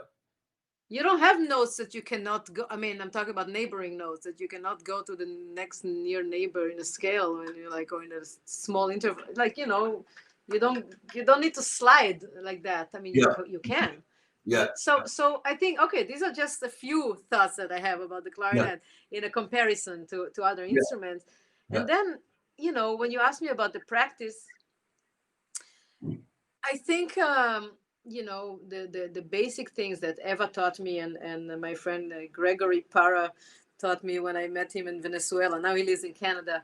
You don't have notes that you cannot go. I mean, I'm talking about neighboring notes that you cannot go to the next near neighbor in a scale when you're like, or in a small interval, like you don't need to slide like that. I mean, you can. Yeah. So I think, okay, these are just a few thoughts that I have about the clarinet in a comparison to other instruments. And then, when you ask me about the practice, I think, the basic things that Eva taught me and my friend Gregory Parra taught me when I met him in Venezuela. Now he lives in Canada.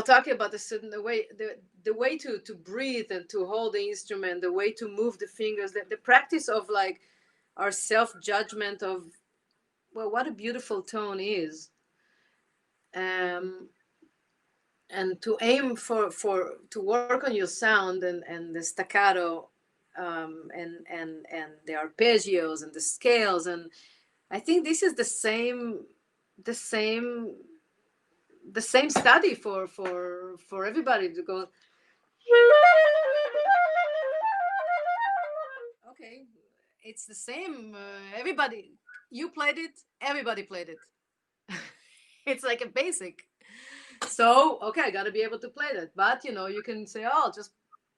Talking about the way to breathe and to hold the instrument, the way to move the fingers, the practice of like our self-judgment of, well, what a beautiful tone is. And to aim to work on your sound and the staccato, and the arpeggios and the scales. And I think this is the same study for everybody to go. Okay, it's the same. Everybody, you played it. Everybody played it. It's like a basic. So okay, I got to be able to play that. But you know, you can say, oh, just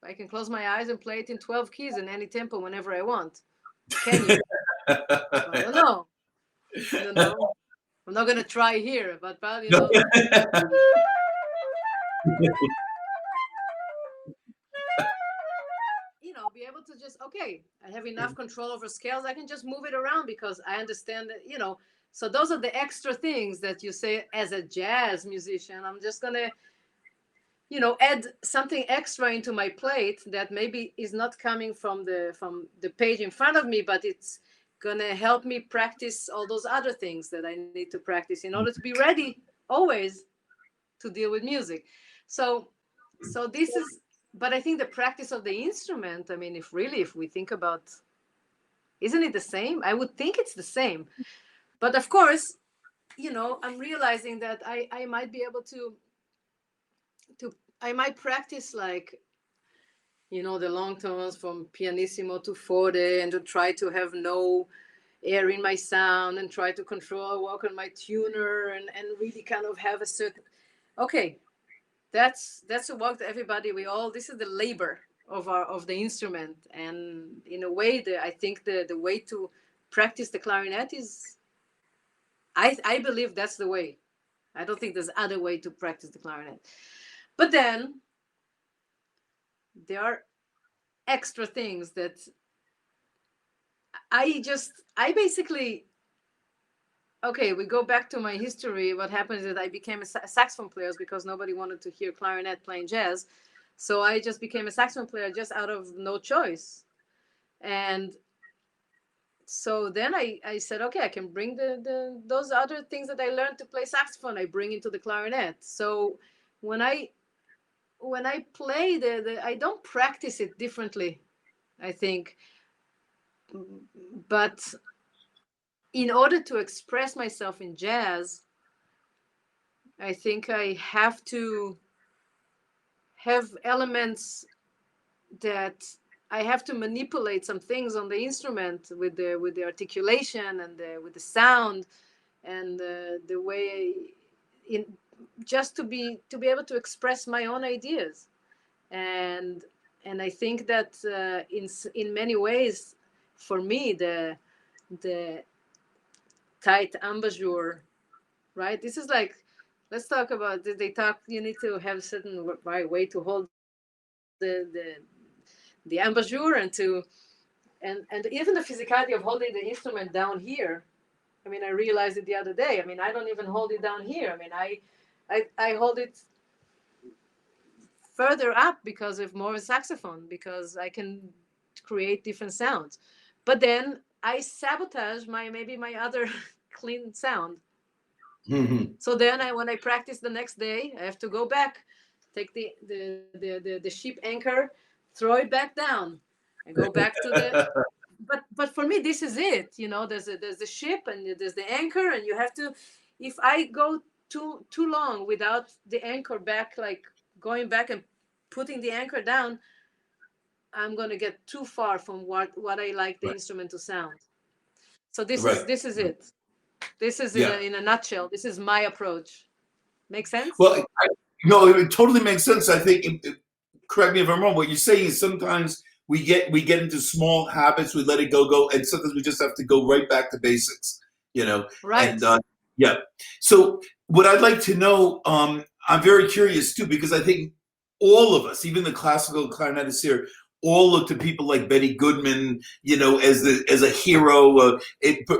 I can close my eyes and play it in 12 keys in any tempo whenever I want. Can you? I don't know. I don't know. I'm not gonna try here, but you No. know. You know, be able to just, okay, I have enough control over scales, I can just move it around because I understand that, you know. So those are the extra things that you say as a jazz musician. I'm just gonna, you know, add something extra into my plate that maybe is not coming from the page in front of me, but it's gonna help me practice all those other things that I need to practice in order to be ready always to deal with music. So this is, but I think the practice of the instrument, I mean, if we think about, isn't it the same? I would think it's the same. But of course, you know, I'm realizing that I might be able to I might practice, like, you know, the long tones from pianissimo to forte, and to try to have no air in my sound and try to control, work on my tuner, and really kind of have a certain, okay, that's a work that everybody, this is the labor of the instrument. And in a way, I think the way to practice the clarinet is, I believe that's the way. I don't think there's other way to practice the clarinet. But then there are extra things that I basically, okay, we go back to my history. What happened is that I became a saxophone player because nobody wanted to hear clarinet playing jazz. So I just became a saxophone player just out of no choice. And so then I said, okay, I can bring those other things that I learned to play saxophone, I bring into the clarinet. So when I play I don't practice it differently, I think. But in order to express myself in jazz, I think I have to have elements that I have to manipulate some things on the instrument with the articulation and with the sound and the way, in just to be able to express my own ideas. And I think that in many ways, for me, the tight embouchure, right? This is like, let's talk about, you need to have a certain right way to hold the embouchure, and even the physicality of holding the instrument down here. I mean, I realized it the other day. I mean, I don't even hold it down here. I mean, I hold it further up because of more saxophone, because I can create different sounds. But then I sabotage maybe my other clean sound. Mm-hmm. So then when I practice the next day, I have to go back, take the ship anchor, throw it back down, and go back to the. But for me, this is it. You know, there's the ship and there's the anchor, and you have to. If I go too long without the anchor back, like going back and putting the anchor down, I'm gonna get too far from what I like the instrument to sound. So this is it. This is in a nutshell. This is my approach. Make sense? Well, no, it totally makes sense. I think, correct me if I'm wrong, what you're saying is sometimes we get into small habits, we let it go, and sometimes we just have to go right back to basics, you know? Right. And yeah. So what I'd like to know, I'm very curious too, because I think all of us, even the classical clarinetists here, all look to people like Benny Goodman, you know, as a hero.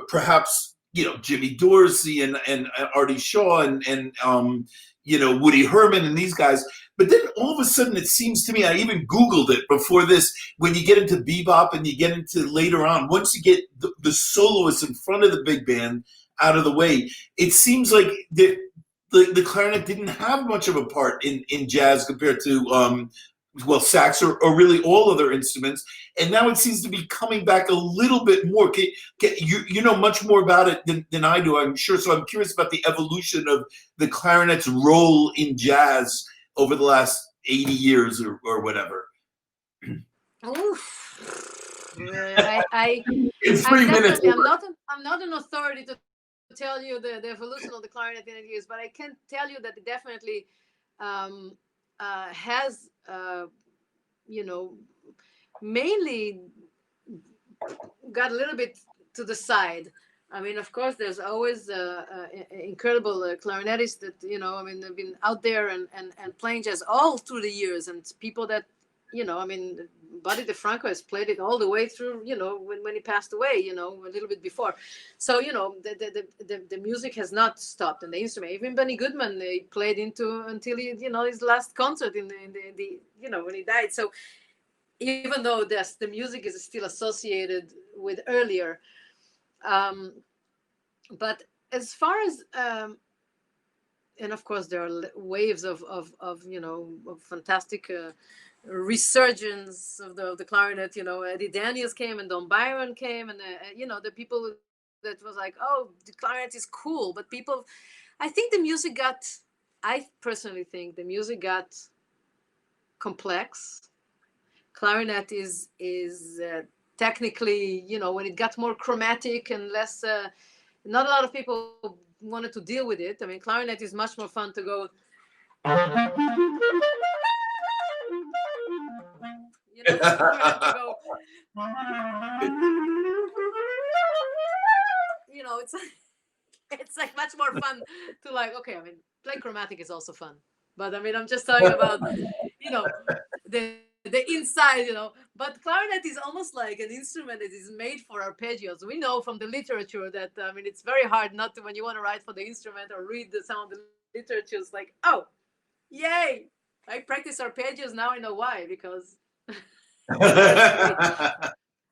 Perhaps, you know, Jimmy Dorsey and Artie Shaw and you know, Woody Herman and these guys. But then all of a sudden, it seems to me, I even Googled it before this, when you get into bebop and you get into later on, once you get the soloists in front of the big band out of the way, it seems like the clarinet didn't have much of a part in jazz compared to sax or really all other instruments, and now it seems to be coming back a little bit more. You know much more about it than I do, I'm sure. So I'm curious about the evolution of the clarinet's role in jazz over the last 80 years or whatever? Oof. I In 3 minutes. I'm not an authority to tell you the evolution of the clarinet in years, but I can tell you that it definitely has mainly got a little bit to the side. I mean, of course, there's always incredible clarinetists that they've been out there and playing jazz all through the years, and people that Buddy DeFranco has played it all the way through. When he passed away, a little bit before. So the music has not stopped, and the instrument. Even Benny Goodman, he played until he, his last concert in the when he died. So even though the music is still associated with earlier. But as far as and of course there are waves of fantastic resurgence of the clarinet. Eddie Daniels came and Don Byron came, and the people that was like, oh, the clarinet is cool. But people, I personally think the music got complex. Clarinet is technically, when it got more chromatic and less, not a lot of people wanted to deal with it. I mean, clarinet is much more fun to go. It's like much more fun to okay, I mean, play chromatic is also fun, but I mean, I'm just talking about, the inside, but clarinet is almost like an instrument that is made for arpeggios. We know from the literature that, I mean, it's very hard not to, when you want to write for the instrument or read some of the literature, it's like, oh, yay, I practice arpeggios, now I know why, because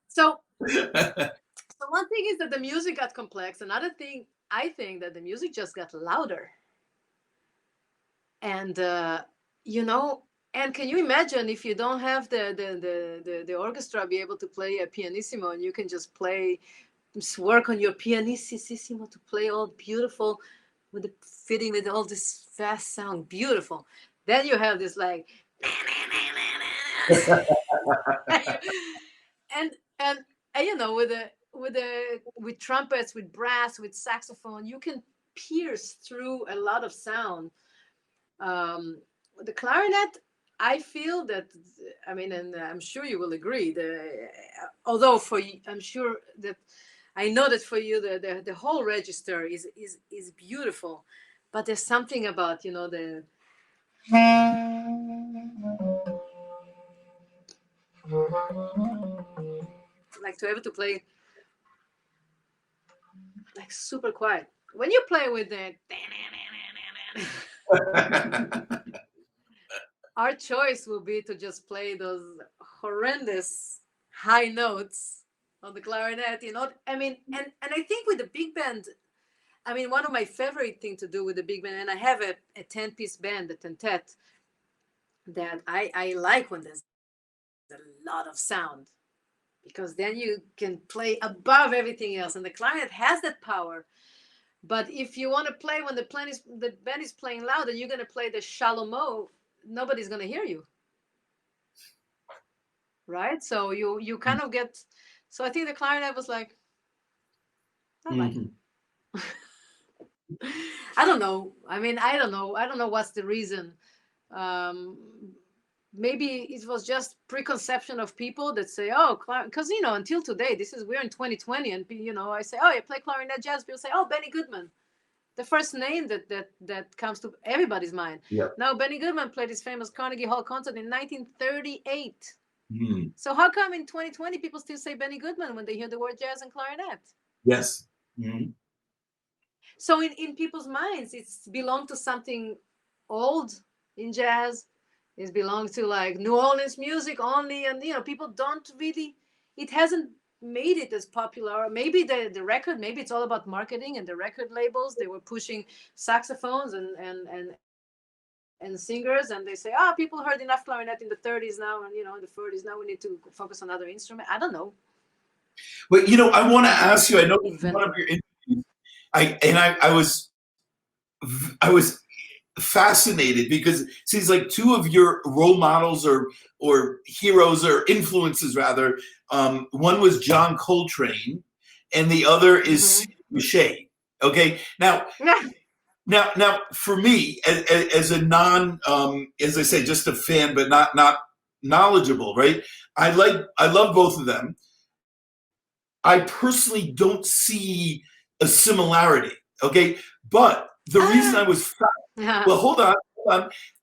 so one thing is that the music got complex. Another thing, I think that the music just got louder. And and can you imagine if you don't have the orchestra be able to play a pianissimo, and you can just work on your pianissimo to play all beautiful with the fitting with all this fast sound, beautiful. Then you have this like and with trumpets, with brass, with saxophone, you can pierce through a lot of sound. The clarinet, I feel that, I mean, and I'm sure you will agree, although for you, I'm sure that I know that for you the whole register is beautiful, but there's something about the like to be able to play like super quiet. When you play with the our choice will be to just play those horrendous high notes on the clarinet, I mean, and I think with the big band, I mean, one of my favorite thing to do with the big band, and I have a 10-piece band, the tentet, that I like when there's a lot of sound, because then you can play above everything else, and the clarinet has that power. But if you want to play when the band is playing loud, and you're going to play the shallow mode, nobody's going to hear you, right? So you kind of get. So I think the clarinet was like, I like it. I don't know. I mean, I don't know what's the reason. Maybe it was just preconception of people that say, oh, because until today, we're in 2020, and I say, oh, you play clarinet jazz, people say, oh, Benny Goodman, the first name that comes to everybody's mind. Yeah. Now, Benny Goodman played his famous Carnegie Hall concert in 1938. So how come in 2020 people still say Benny Goodman when they hear the word jazz and clarinet? Yes. So in people's minds, it's belonged to something old in jazz. It belongs to like New Orleans music only, and people don't really. It hasn't made it as popular. Maybe the record, maybe it's all about marketing and the record labels. They were pushing saxophones and singers, and they say, people heard enough clarinet in the 30s now, and in the 40s now we need to focus on other instrument. I don't know. But I want to ask you. I know one of your interviews. I was fascinated because it seems like two of your role models or heroes or influences rather. One was John Coltrane, and the other is Sidney Bechet. Okay, now for me as a as I say, just a fan, but not knowledgeable, right? I love both of them. I personally don't see a similarity. Okay, but the reason I was well, hold on.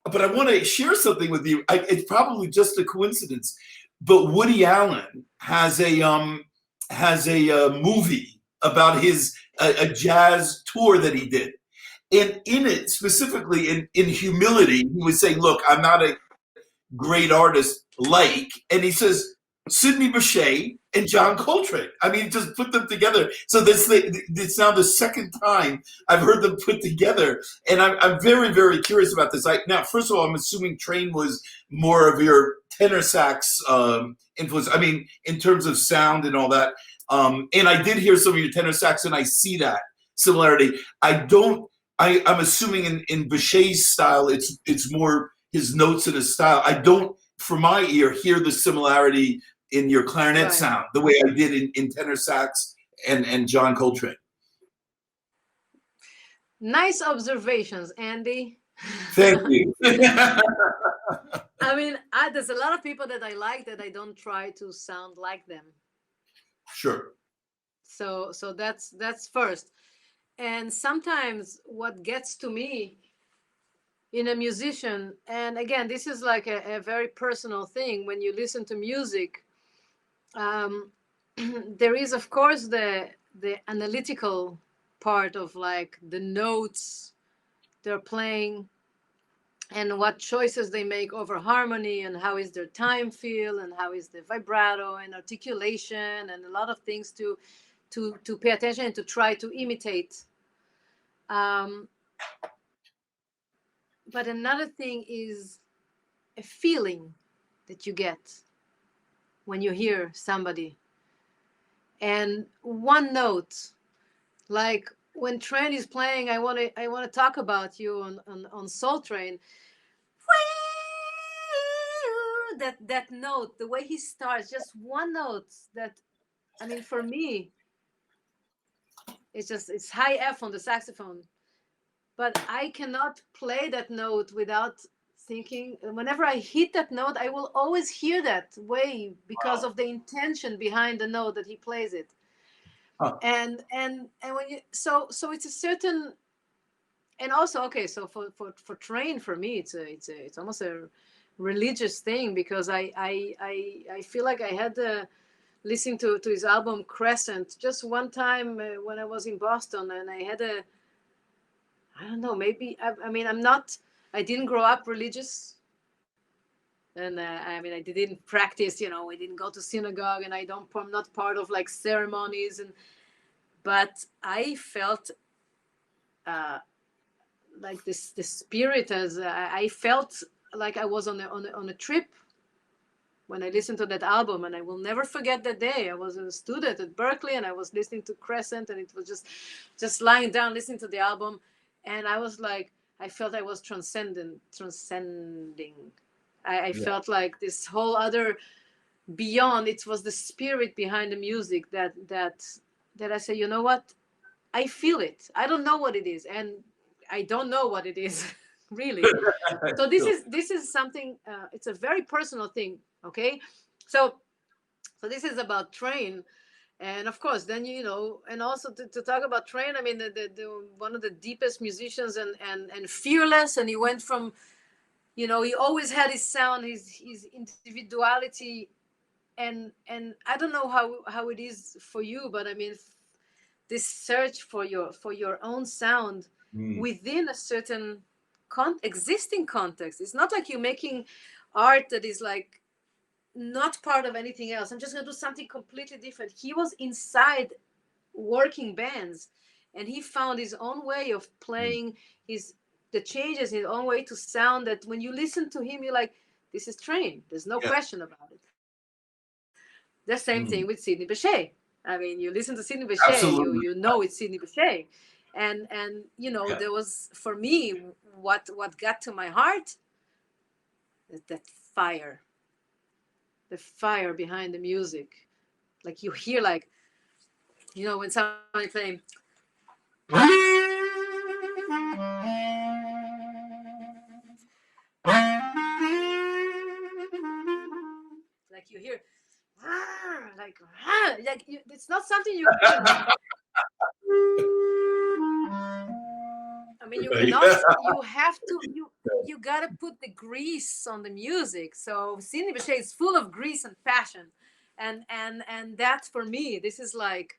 But I want to share something with you. It's probably just a coincidence, but Woody Allen has a movie about his a jazz tour that he did, and in it specifically in humility, he was saying, "Look, I'm not a great artist like," and he says Sidney Bechet and John Coltrane. I mean, just put them together. So it's now the second time I've heard them put together, and I'm very, very curious about this. Now, first of all, I'm assuming Train was more of your tenor sax influence. I mean, in terms of sound and all that. And I did hear some of your tenor sax, and I see that similarity. I'm assuming in Bechet's style, it's more his notes and his style. I don't, for my ear, hear the similarity in your clarinet sound the way I did in tenor sax and John Coltrane. Nice observations, Andy. Thank you. I mean, there's a lot of people that I like that I don't try to sound like them. Sure. So that's first. And sometimes what gets to me in a musician, and again, this is like a very personal thing, when you listen to music, there is, of course, the analytical part of like the notes they're playing and what choices they make over harmony and how is their time feel and how is the vibrato and articulation and a lot of things to pay attention and to try to imitate. But another thing is a feeling that you get when you hear somebody. And one note, like when Train is playing, I want to talk about you on Soul Train. That note, the way he starts, just one note that, I mean, for me, it's high F on the saxophone. But I cannot play that note without thinking. Whenever I hit that note, I will always hear that way because of the intention behind the note that he plays it. And when you so it's a certain, and also, okay, so for Train, for me, it's almost a religious thing, because I feel like I had listening to his album Crescent just one time when I was in Boston, and I had I don't know, maybe, I mean, I didn't grow up religious. And I mean, I didn't practice, we didn't go to synagogue, and I'm not part of like ceremonies. But I felt like the spirit, as I felt like I was on a trip when I listened to that album. And I will never forget that day. I was a student at Berkeley, and I was listening to Crescent, and it was just lying down listening to the album. And I was like, I felt I was transcending. I felt like this whole other beyond. It was the spirit behind the music that I say, you know what? I feel it. I don't know what it is, and I don't know what it is, really. So this is something. It's a very personal thing. Okay, so this is about Train. And of course, then, and also to talk about Train, I mean, the one of the deepest musicians and fearless. And he went from, he always had his sound, his individuality. And I don't know how it is for you, but I mean, this search for your own sound within a certain existing context. It's not like you're making art that is like not part of anything else. I'm just going to do something completely different. He was inside working bands, and he found his own way of playing the changes, his own way to sound, that when you listen to him, you're like, this is Train. There's no question about it. The same thing with Sidney Bechet. I mean, you listen to Sidney Bechet, you know it's Sidney Bechet. And there was, for me, what got to my heart is that fire, the fire behind the music. Like you hear, like, when somebody playing, like you hear, it's not something you can. I mean, you Right. cannot. You have to. You gotta put the grease on the music. So Cindy Bechet is full of grease and passion, and that's, for me. This is like.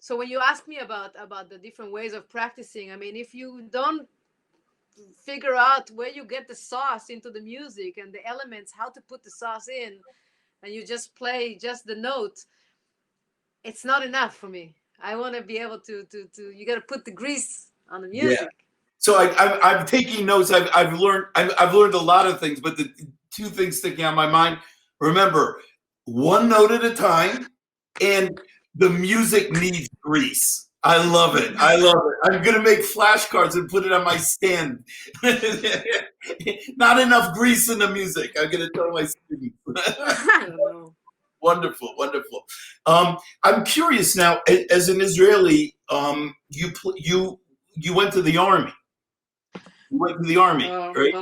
So when you ask me about the different ways of practicing, I mean, if you don't figure out where you get the sauce into the music and the elements, how to put the sauce in, and you just play just the note, it's not enough for me. I want to be able to you got to put the grease on the music. Yeah. So I'm taking notes. I've learned a lot of things, but the two things sticking out in my mind. Remember, one note at a time, and the music needs grease. I love it. I love it. I'm gonna make flashcards and put it on my stand. Not enough grease in the music. I'm gonna tell my students. I don't know. Wonderful, wonderful. I'm curious now. As an Israeli, you went to the army. You went to the army, right?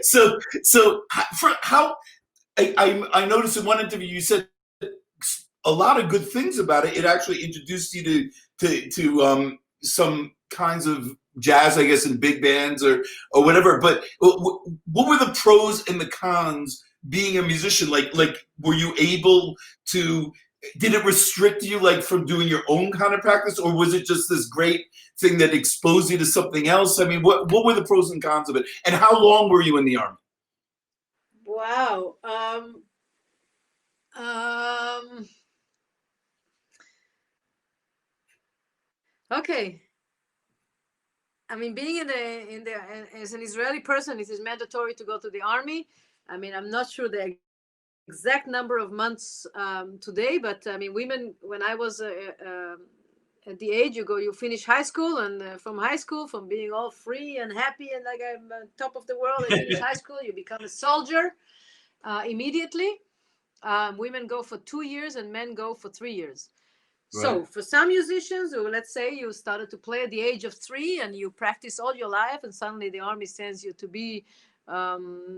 So for how I noticed in one interview you said a lot of good things about it. It actually introduced you to some kinds of jazz, I guess, in big bands or whatever. But what were the pros and the cons being a musician? Like were you able to? Did it restrict you, like, from doing your own kind of practice, or was it just this great thing that exposed you to something else? I mean, what were the pros and cons of it, and how long were you in the army? Wow. Okay. I mean, being as an Israeli person, it is mandatory to go to the army. I mean, I'm not sure the exact number of months today, but I mean, women, when I was at the age, you finish high school, and from high school, from being all free and happy and like I'm on top of the world, I finish high school, you become a soldier immediately. Women go for 2 years and men go for 3 years. So for some musicians, or let's say you started to play at the age of 3 and you practice all your life, and suddenly the army sends you to be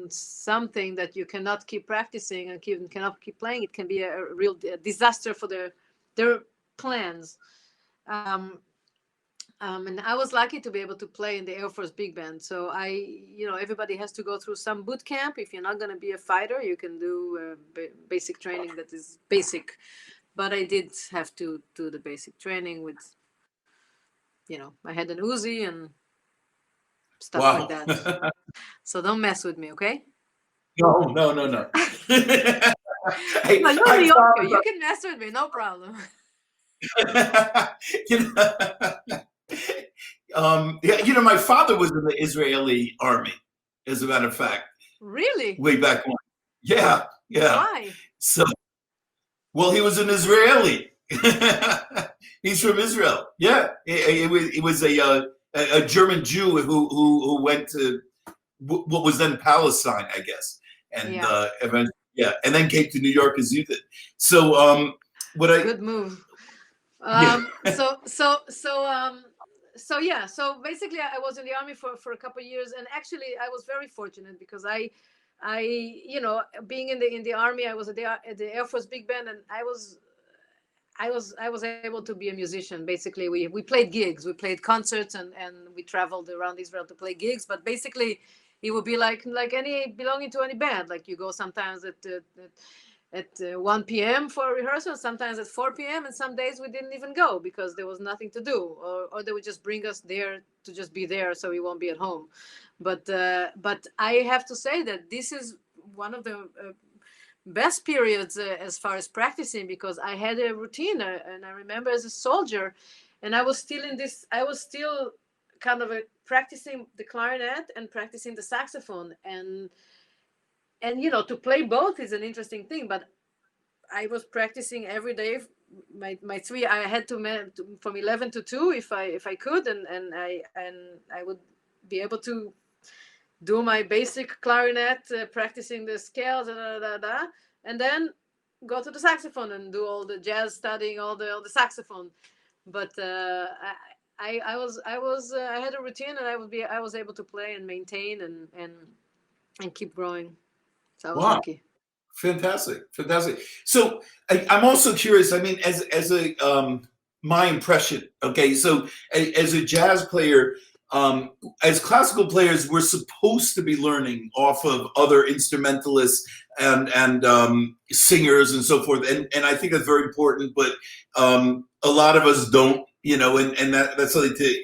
something that you cannot keep practicing and cannot keep playing. It can be a real disaster for their plans. And I was lucky to be able to play in the Air Force Big Band. So everybody has to go through some boot camp. If you're not going to be a fighter, you can do basic training that is basic. But I did have to do the basic training with, I had an Uzi and stuff like that. So don't mess with me, okay? No. No, you're New Yorker. You can mess with me, no problem. My father was in the Israeli army, as a matter of fact. Really? Way back when. Yeah. Why? So, well, he was an Israeli. He's from Israel. Yeah, it was a German Jew who went to what was then Palestine, I guess, and eventually, and then came to New York as you did. So, good move. So basically I was in the army for a couple of years, and actually I was very fortunate because I being in the army, I was at the Air Force Big Band, and I was able to be a musician. Basically we played gigs, we played concerts, and we traveled around Israel to play gigs, but basically it would be like any belonging to any band. Like you go sometimes at 1 p.m. for a rehearsal, sometimes at 4 p.m. and some days we didn't even go because there was nothing to do, or they would just bring us there to just be there so we won't be at home. But I have to say that this is one of the best periods as far as practicing, because I had a routine, and I remember as a soldier, and I was still kind of practicing the clarinet and practicing the saxophone, and to play both is an interesting thing, but I was practicing every day my three, I had from 11 to 2 if I could, and I would be able to do my basic clarinet, practicing the scales, and then go to the saxophone and do all the jazz studying, all the saxophone. But I had a routine, and I was able to play and maintain and keep growing. So I was Wow. lucky. Fantastic. So I'm also curious. I mean, as a my impression. Okay, so as a jazz player, as classical players, we're supposed to be learning off of other instrumentalists and singers and so forth. And I think that's very important. But a lot of us don't. And that's something to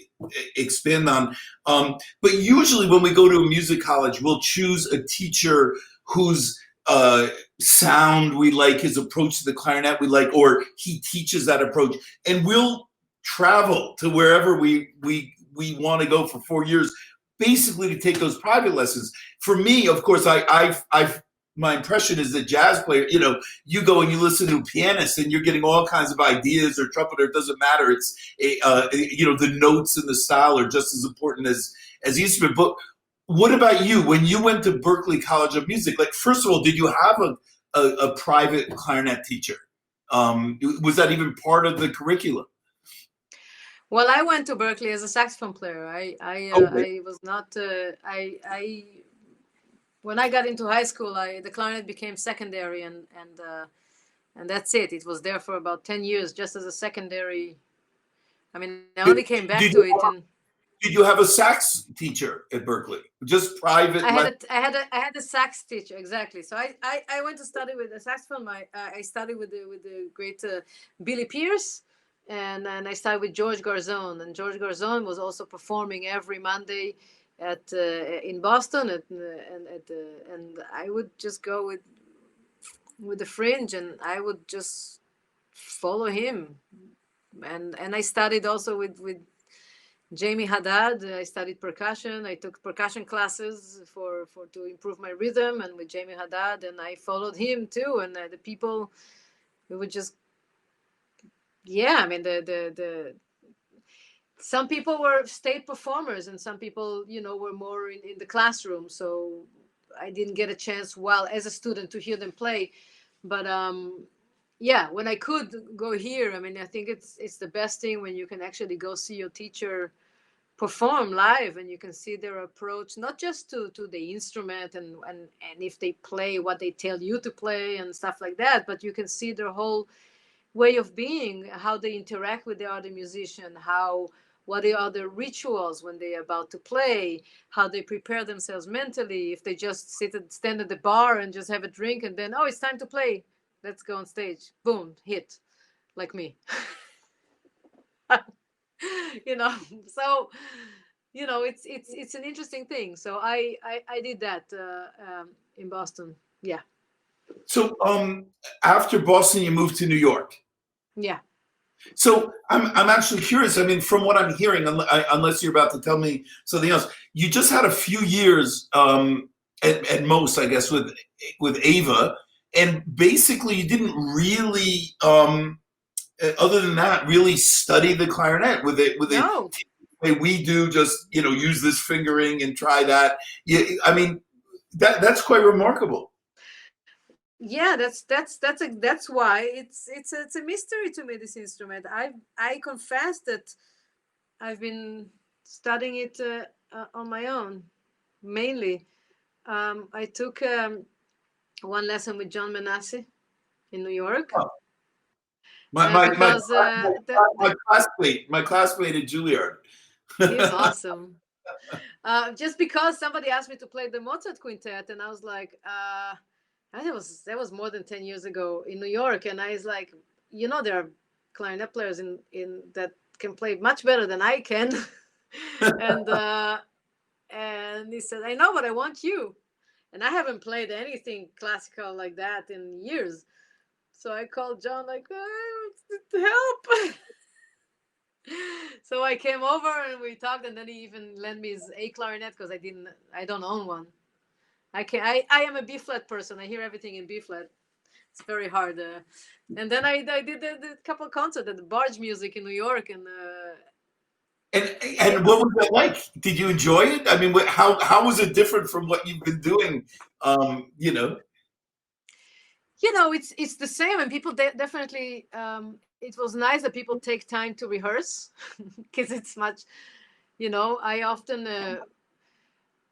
expand on. But usually, when we go to a music college, we'll choose a teacher who's sound we like, his approach to the clarinet we like, or he teaches that approach, and we'll travel to wherever we want to go for 4 years, basically to take those private lessons. For me, of course, I've my impression is that jazz player, you go and you listen to a pianist and you're getting all kinds of ideas, or trumpeter, it doesn't matter. It's the notes and the style are just as important as the instrument. But what about you? When you went to Berkeley College of Music, like, first of all, did you have a private clarinet teacher? Was that even part of the curriculum? Well, I went to Berkeley as a saxophone player. I was not. I when I got into high school, the clarinet became secondary, and that's it. It was there for about 10 years, just as a secondary. I mean, I only came back to it. Did you have a sax teacher at Berkeley? Just private? I had a sax teacher, exactly. So I went to study with the saxophone. I studied with the great Billy Pierce, and I studied with George Garzone. And George Garzone was also performing every Monday in Boston, and I would just go with the fringe, and I would just follow him. And I studied also with Jamie Haddad. I studied percussion. I took percussion classes to improve my rhythm, and with Jamie Haddad, and I followed him too. And the people, we would just, I mean, the some people were state performers, and some people, were more in the classroom. So I didn't get a chance while as a student to hear them play, but when I could go here, I mean, I think it's the best thing when you can actually go see your teacher perform live, and you can see their approach, not just to the instrument and if they play what they tell you to play and stuff like that, but you can see their whole way of being, how they interact with the other musician, what are the rituals when they're about to play, how they prepare themselves mentally, if they just stand at the bar and just have a drink and then, oh, it's time to play, let's go on stage, boom, hit, like me. So it's an interesting thing. So I did that in Boston. Yeah. So after Boston, you moved to New York. Yeah. So I'm actually curious. I mean, from what I'm hearing, unless you're about to tell me something else, you just had a few years at most, I guess, with Ava, and basically you didn't really, other than that, really study the clarinet with it. No. The way we do, just use this fingering and try that. I mean, that's quite remarkable. Yeah, that's why it's a mystery to me, this instrument. I confess that I've been studying it on my own, mainly. I took one lesson with John Menassi in New York. Oh. My classmate at Juilliard. He's awesome. Just because somebody asked me to play the Mozart Quintet, and I was like, that was more than 10 years ago in New York, and I was like, there are clarinet players in that can play much better than I can, and he said, I know, but I want you, and I haven't played anything classical like that in years. So I called John, like, help. So I came over and we talked, and then he even lent me his A clarinet because I don't own one. I am a B flat person. I hear everything in B flat, It's very hard. And then I did the couple of concerts at the Barge Music in New York, and And what was that like? Did you enjoy it? I mean, how was it different from what you've been doing? You know. it's the same, and people definitely. It was nice that people take time to rehearse, because it's much. I often.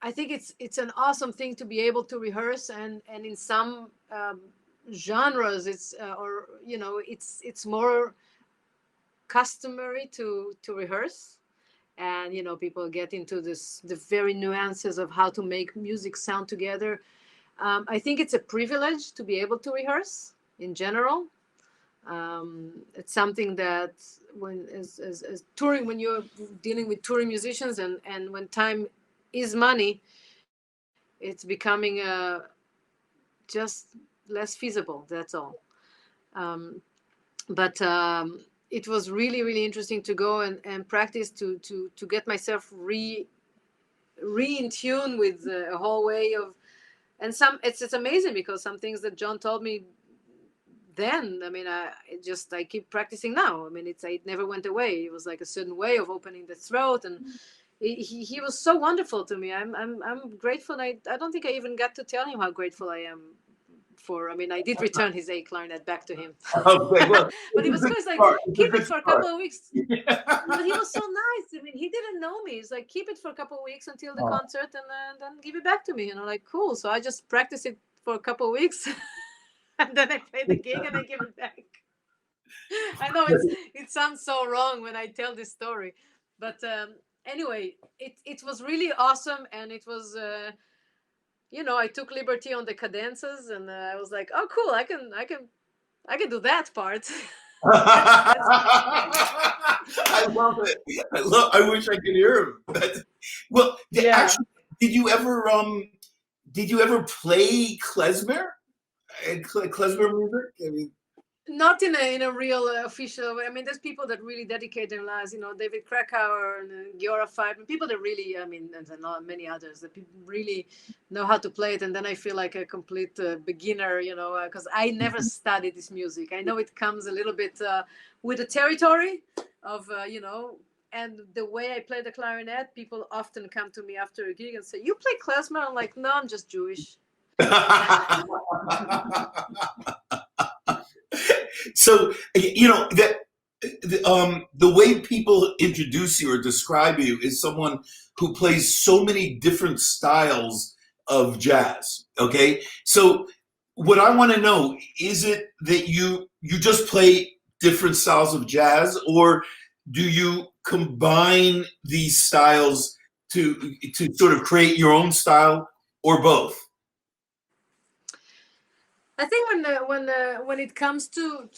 I think it's an awesome thing to be able to rehearse, and in some genres, it's more customary to rehearse, and people get into the very nuances of how to make music sound together. I think it's a privilege to be able to rehearse in general. It's something that as touring, when you're dealing with touring musicians, and when time is money, it's becoming just less feasible. That's all. But it was really, really interesting to go and practice to get myself re in tune with a whole way of, and it's amazing, because some things that John told me then, I mean, I keep practicing now. I mean, it never went away. It was like a certain way of opening the throat, and he was so wonderful to me. I'm grateful. I don't think I even got to tell him how grateful I am for. I mean, I did return his A clarinet back to him. Okay, well, but it was good. It's like, keep it for a couple of weeks. Yeah. But he was so nice. I mean, he didn't know me. He's like, keep it for a couple of weeks until the concert, and then give it back to me. Like, cool. So I just practiced it for a couple of weeks. And then I play the gig and I give it back. I know it sounds so wrong when I tell this story, but anyway, it was really awesome, and it was I took liberty on the cadences, and I was like, oh cool, I can do that part. I love it. I wish I could hear him. Well, Yeah. actually, did you ever play Klezmer? Klezmer music? I mean, not in a real official way. I mean, there's people that really dedicate their lives, David Krakauer and Giora Five, and people that really, I mean, and not many others, that people really know how to play it. And then I feel like a complete beginner, because I never studied this music. I know it comes a little bit with the territory of, and the way I play the clarinet, people often come to me after a gig and say, "You play klezmer?" I'm like, "No, I'm just Jewish." So that the way people introduce you or describe you is someone who plays so many different styles of jazz. Okay, so what I want to know, is it that you just play different styles of jazz, or do you combine these styles to sort of create your own style, or both? I think when it comes to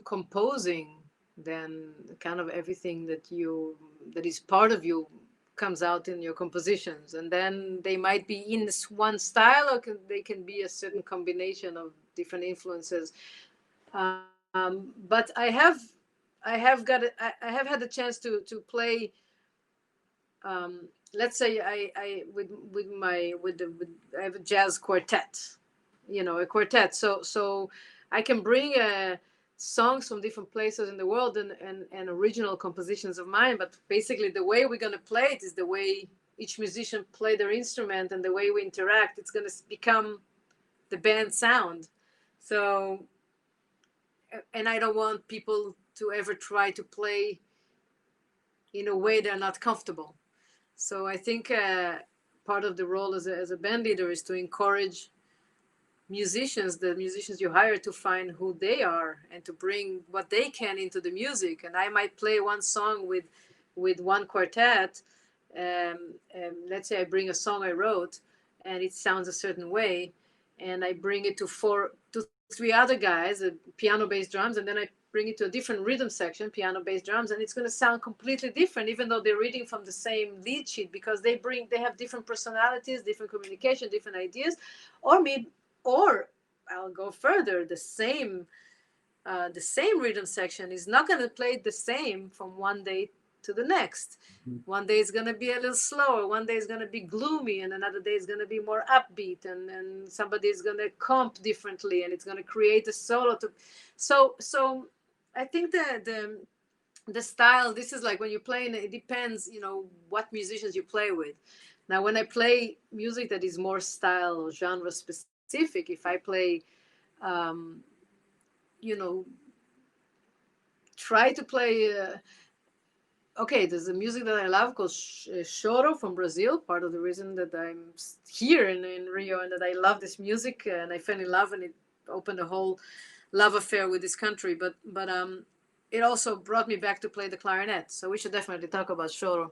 composing, then kind of everything that is part of you comes out in your compositions, and then they might be in this one style, or they can be a certain combination of different influences. But I have had the chance to play. Let's say I have a jazz quartet. A quartet. So I can bring songs from different places in the world, and original compositions of mine. But basically, the way we're going to play it is the way each musician play their instrument, and the way we interact. It's going to become the band sound. So, and I don't want people to ever try to play in a way they're not comfortable. So I think part of the role as a band leader is to encourage the musicians you hire, to find who they are and to bring what they can into the music. And I might play one song with one quartet. Let's say I bring a song I wrote and it sounds a certain way, and I bring it to three other guys, piano, bass, drums, and then I bring it to a different rhythm section, piano, bass, drums, and it's going to sound completely different, even though they're reading from the same lead sheet, because they have different personalities, different communication, different ideas. Or I'll go further, the same rhythm section is not going to play the same from one day to the next. One day it's going to be a little slower, one day it's going to be gloomy, and another day it's going to be more upbeat, and somebody is going to comp differently, and it's going to create a solo to so I think that the style, this is like when you play, and it depends, what musicians you play with. Now when I play music that is more style or genre specific, if I play try to play okay, there's a music that I love called choro from Brazil. Part of the reason that I'm here in Rio and that I love this music and I fell in love, and it opened a whole love affair with this country. But it also brought me back to play the clarinet. So we should definitely talk about choro.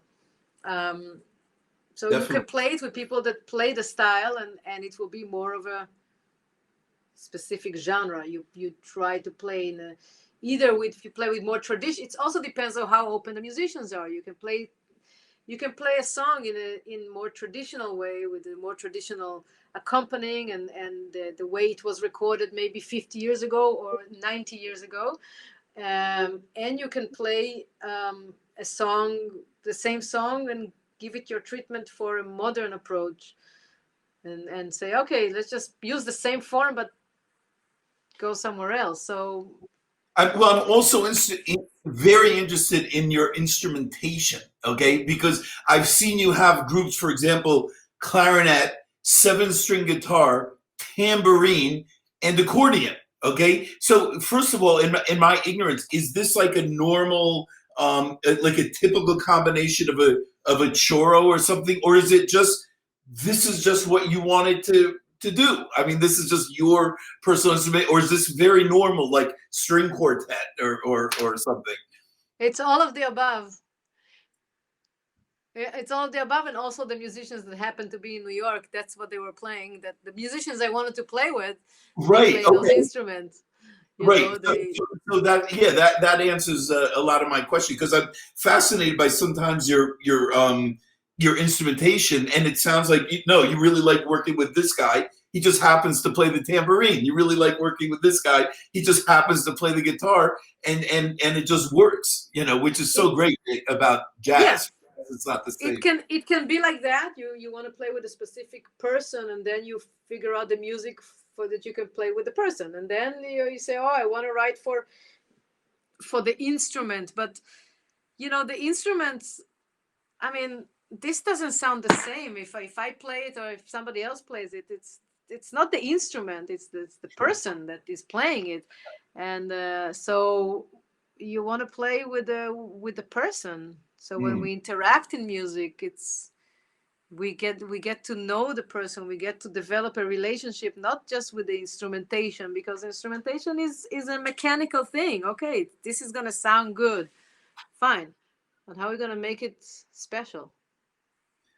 So definitely. You can play it with people that play the style, and it will be more of a specific genre. You try to play in if you play with more tradition. It also depends on how open the musicians are. You can play a song in more traditional way with a more traditional accompanying and the way it was recorded maybe 50 years ago or 90 years ago. And you can play a song, the same song, and give it your treatment for a modern approach, and say, okay, let's just use the same form but go somewhere else. So I'm also very interested in your instrumentation, okay? Because I've seen you have groups, for example, clarinet, 7-string guitar, tambourine, and accordion, okay? So first of all, in my ignorance, is this like a normal, like a typical combination of a choro or something? Or is it just, this is just what you wanted to do? I mean, this is just your personal instrument, or is this very normal, like string quartet or something? It's all of the above. It's all of the above, and also the musicians that happened to be in New York, that's what they were playing. That the musicians I wanted to play with, right? They play those instruments. Right. So that answers a lot of my question, because I'm fascinated by sometimes your instrumentation, and it sounds like you really like working with this guy. He just happens to play the tambourine. You really like working with this guy. He just happens to play the guitar, and it just works. Which is so great about jazz. Yeah. It's not the same. It can be like that. You want to play with a specific person, and then you figure out the music that you can play with the person, and then you say, oh, I want to write for the instrument. But the instruments, I mean, this doesn't sound the same if I play it or if somebody else plays it. It's not the instrument, it's the person that is playing it. And so you want to play with the person. So when we interact in music, we get to know the person. We get to develop a relationship, not just with the instrumentation, because instrumentation is a mechanical thing. Okay, this is gonna sound good, fine, but how are we gonna make it special?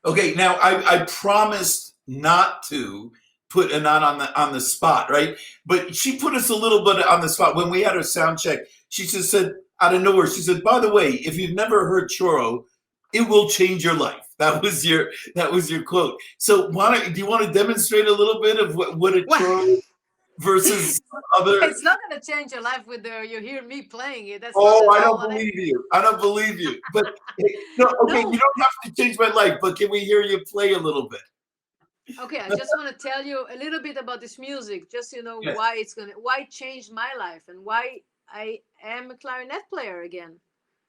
Okay, now I promised not to put Anat on the spot, right? But she put us a little bit on the spot when we had our sound check. She just said out of nowhere, she said, "By the way, if you've never heard choro, it will change your life." That was your quote. So do you want to demonstrate a little bit of what a choro versus other? It's not going to change your life with you hear me playing it. That's I don't believe you. I don't believe you. But no, okay, no. You don't have to change my life, but can we hear you play a little bit? Okay, I just want to tell you a little bit about this music, just yes. Why it changed my life and why I am a clarinet player again.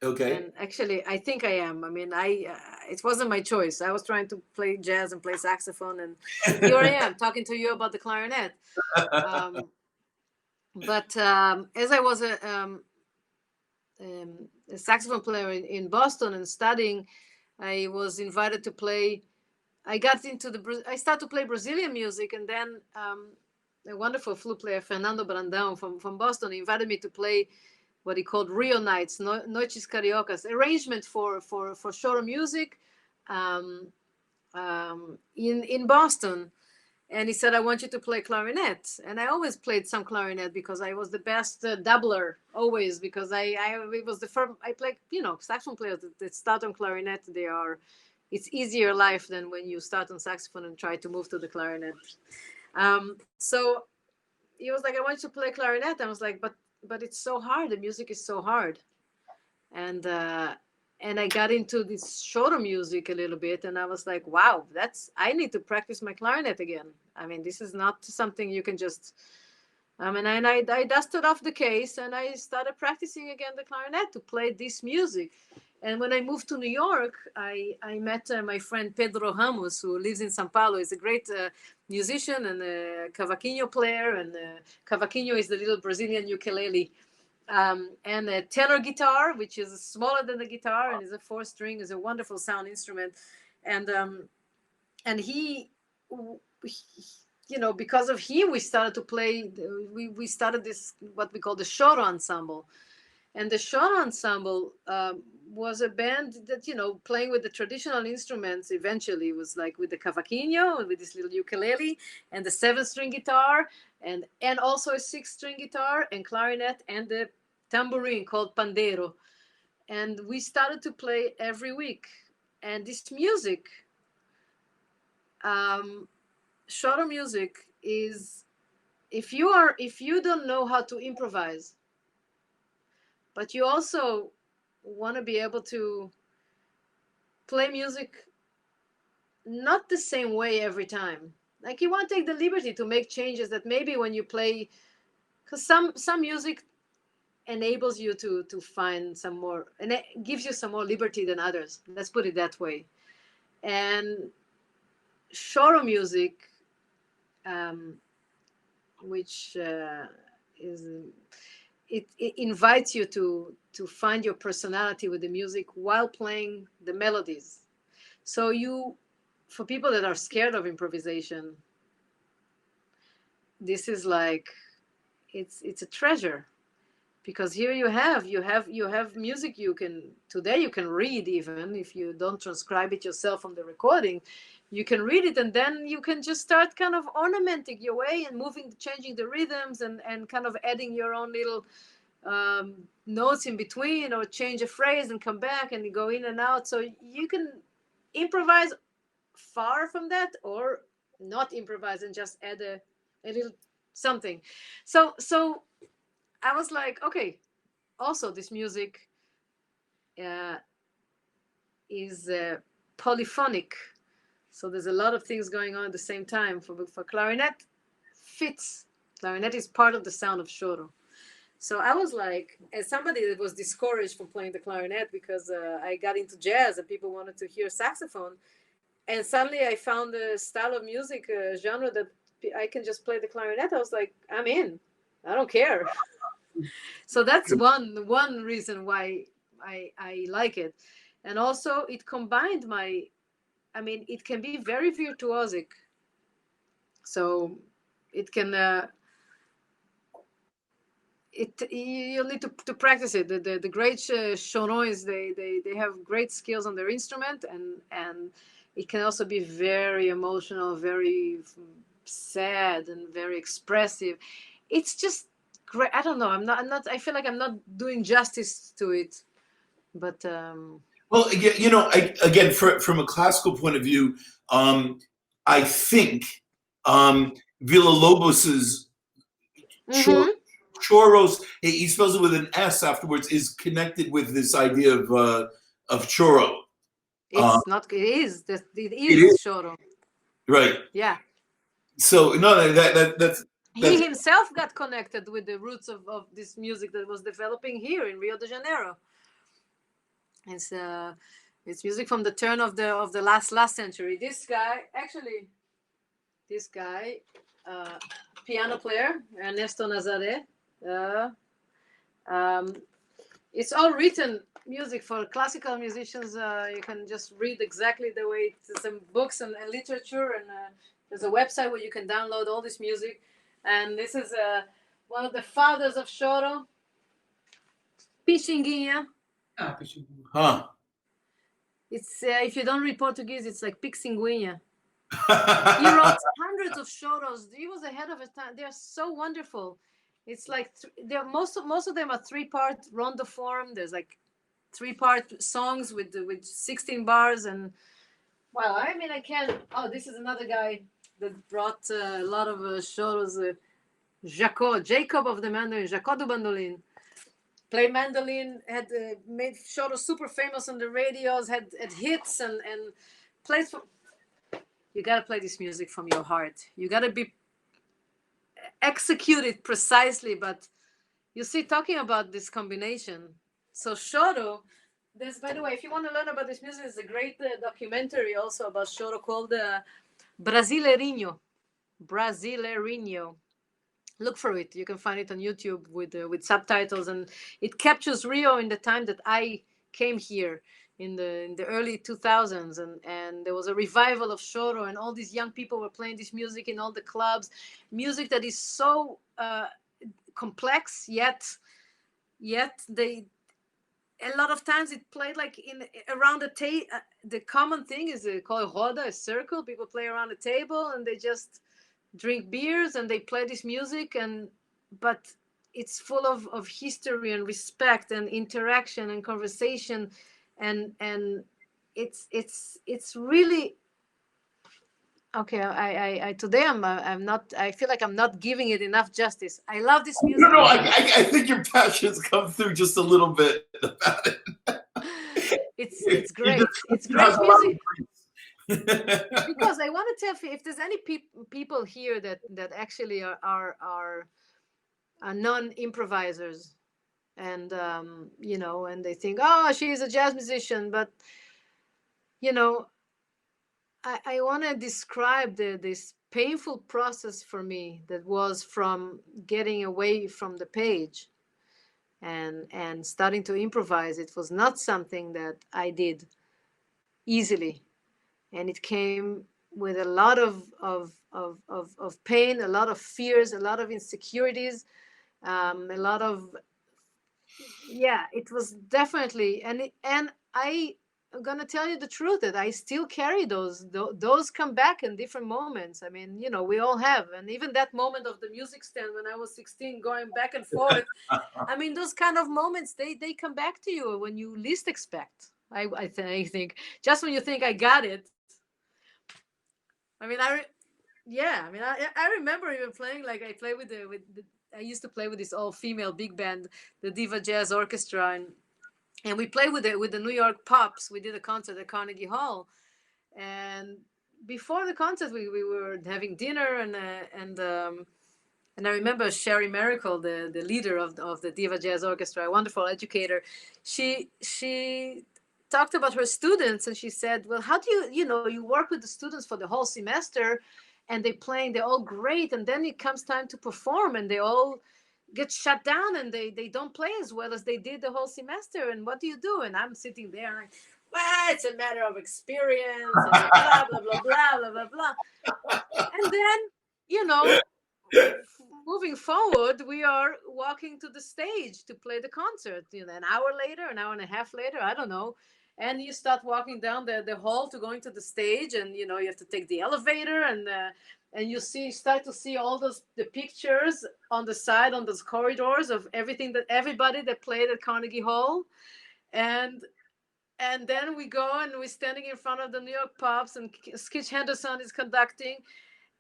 Okay. And actually, I think I am. I mean, it wasn't my choice. I was trying to play jazz and play saxophone, and here I am talking to you about the clarinet. But as I was a saxophone player in Boston and studying, I was invited to play. I started to play Brazilian music, and then a wonderful flute player, Fernando Brandão from Boston, invited me to play what he called Rio Nights, Noites Cariocas, arrangement for choro music in Boston. And he said, I want you to play clarinet. And I always played some clarinet because I was the best doubler, always, because it was the first, I played, saxophone players that start on clarinet, it's easier life than when you start on saxophone and try to move to the clarinet. So he was like, I want you to play clarinet. I was like, but it's so hard. The music is so hard. And and I got into this shorter music a little bit, and I was like, wow, I need to practice my clarinet again. I mean, this is not something you can just, and I dusted off the case and I started practicing again the clarinet to play this music. And when I moved to New York, I met my friend Pedro Ramos, who lives in São Paulo. He's a great musician and a cavaquinho player, and cavaquinho is the little Brazilian ukulele. And a tenor guitar, which is smaller than the guitar and is a 4-string, is a wonderful sound instrument. And he, because of him, we started to play. We started this what we call the Shot Ensemble, and the Shot Ensemble was a band that playing with the traditional instruments. Eventually, was like with the cavaquinho, with this little ukulele, and the 7-string guitar, and also a 6-string guitar and clarinet and the tambourine called pandero. And we started to play every week. And this music, shorter music, is if you don't know how to improvise, but you also want to be able to play music not the same way every time. Like, you want to take the liberty to make changes that maybe when you play, because some music enables you to find some more, and it gives you some more liberty than others. Let's put it that way. And shorter music, which is it invites you to find your personality with the music while playing the melodies. So for people that are scared of improvisation, this is like, it's a treasure. Because here you have music you can read. Even if you don't transcribe it yourself from the recording, you can read it, and then you can just start kind of ornamenting your way and changing the rhythms and kind of adding your own little notes in between, or change a phrase and come back and go in and out. So you can improvise far from that, or not improvise and just add a little something. So I was like, okay, also this music is polyphonic. So there's a lot of things going on at the same time. For clarinet, fits. Clarinet is part of the sound of shoro. So I was like, as somebody that was discouraged from playing the clarinet because I got into jazz and people wanted to hear saxophone. And suddenly I found a style of music, genre that I can just play the clarinet. I was like, I'm in. I don't care. So that's one reason why I like it. And also it combined it can be very virtuosic. So it can, you'll need to practice it. The great Shonons, they have great skills on their instrument, and it can also be very emotional, very sad, and very expressive. It's just great. I don't know. I'm not. I feel like I'm not doing justice to it. But well, again, from a classical point of view, I think Villa-Lobos's choros, he spells it with an S afterwards, is connected with this idea of choro. It's not. It is. It is choro. Right. Yeah. So no, that's. He himself got connected with the roots of this music that was developing here in Rio de Janeiro. It's music from the turn of the last century. This guy, piano player, Ernesto Nazaré. It's all written music for classical musicians. You can just read exactly the way it's some books and literature, and there's a website where you can download all this music. And this is one of the fathers of choro, Pixinguinha. Huh. It's if you don't read Portuguese, it's like Pixinguinha. He wrote hundreds of choros. He was ahead of his time. They're so wonderful. It's like most of them are 3-part rondo form. There's like 3-part songs with 16 bars, and well, I can't. Oh, this is another guy that brought a lot of choros. Jacob of the mandolin, Jacob du bandolin. played mandolin, had made Shoto super famous on the radios, had hits, and plays for. You gotta play this music from your heart. You gotta be executed precisely. But you see, talking about this combination, so Shoto. There's, by the way, if you want to learn about this music, there's a great documentary also about Shoto called Brasileirinho. Brasileirinho. Look for it. You can find it on YouTube with subtitles, and it captures Rio in the time that I came here in the early 2000s, and there was a revival of Shoto, and all these young people were playing this music in all the clubs, music that is so complex, yet they a lot of times it played like in around the common thing is called roda, a circle. People play around a table and they just drink beers and they play this music, but it's full of history and respect and interaction and conversation, and it's really okay. I today I'm not, I feel like I'm not giving it enough justice. I love this music. No, I think your passions come through just a little bit about it. It's great. It's great music. Because I want to tell you, if there's any people here that actually are non-improvisers, and you know, and they think, oh, she's a jazz musician, but you know, I want to describe this painful process for me that was from getting away from the page and starting to improvise. It was not something that I did easily. And it came with a lot of pain, a lot of fears, a lot of insecurities, a lot of, yeah, it was definitely, and I'm gonna tell you the truth that I still carry those come back in different moments. I mean, you know, we all have, and even that moment of the music stand when I was 16, going back and forth. I mean, those kind of moments, they come back to you when you least expect. I think just when you think I got it. I mean, I remember even playing, like I play I used to play with this all-female big band, the Diva Jazz Orchestra, and we played with the New York Pops. We did a concert at Carnegie Hall, and before the concert, we were having dinner, and I remember Sherry Miracle, the leader of the Diva Jazz Orchestra, a wonderful educator. She talked about her students, and she said, well, how do you work with the students for the whole semester, and they're all great, and then it comes time to perform and they all get shut down and they don't play as well as they did the whole semester, and what do you do? And I'm sitting there and like, well, it's a matter of experience, and blah blah blah blah blah blah blah. And then, you know, moving forward, we are walking to the stage to play the concert, you know, an hour later, an hour and a half later, I don't know. And you start walking down the hall to going to the stage, and you know, you have to take the elevator, and you start to see all the pictures on the side, on those corridors of everybody that played at Carnegie Hall. And then we go and we're standing in front of the New York Pops, and Skitch Henderson is conducting,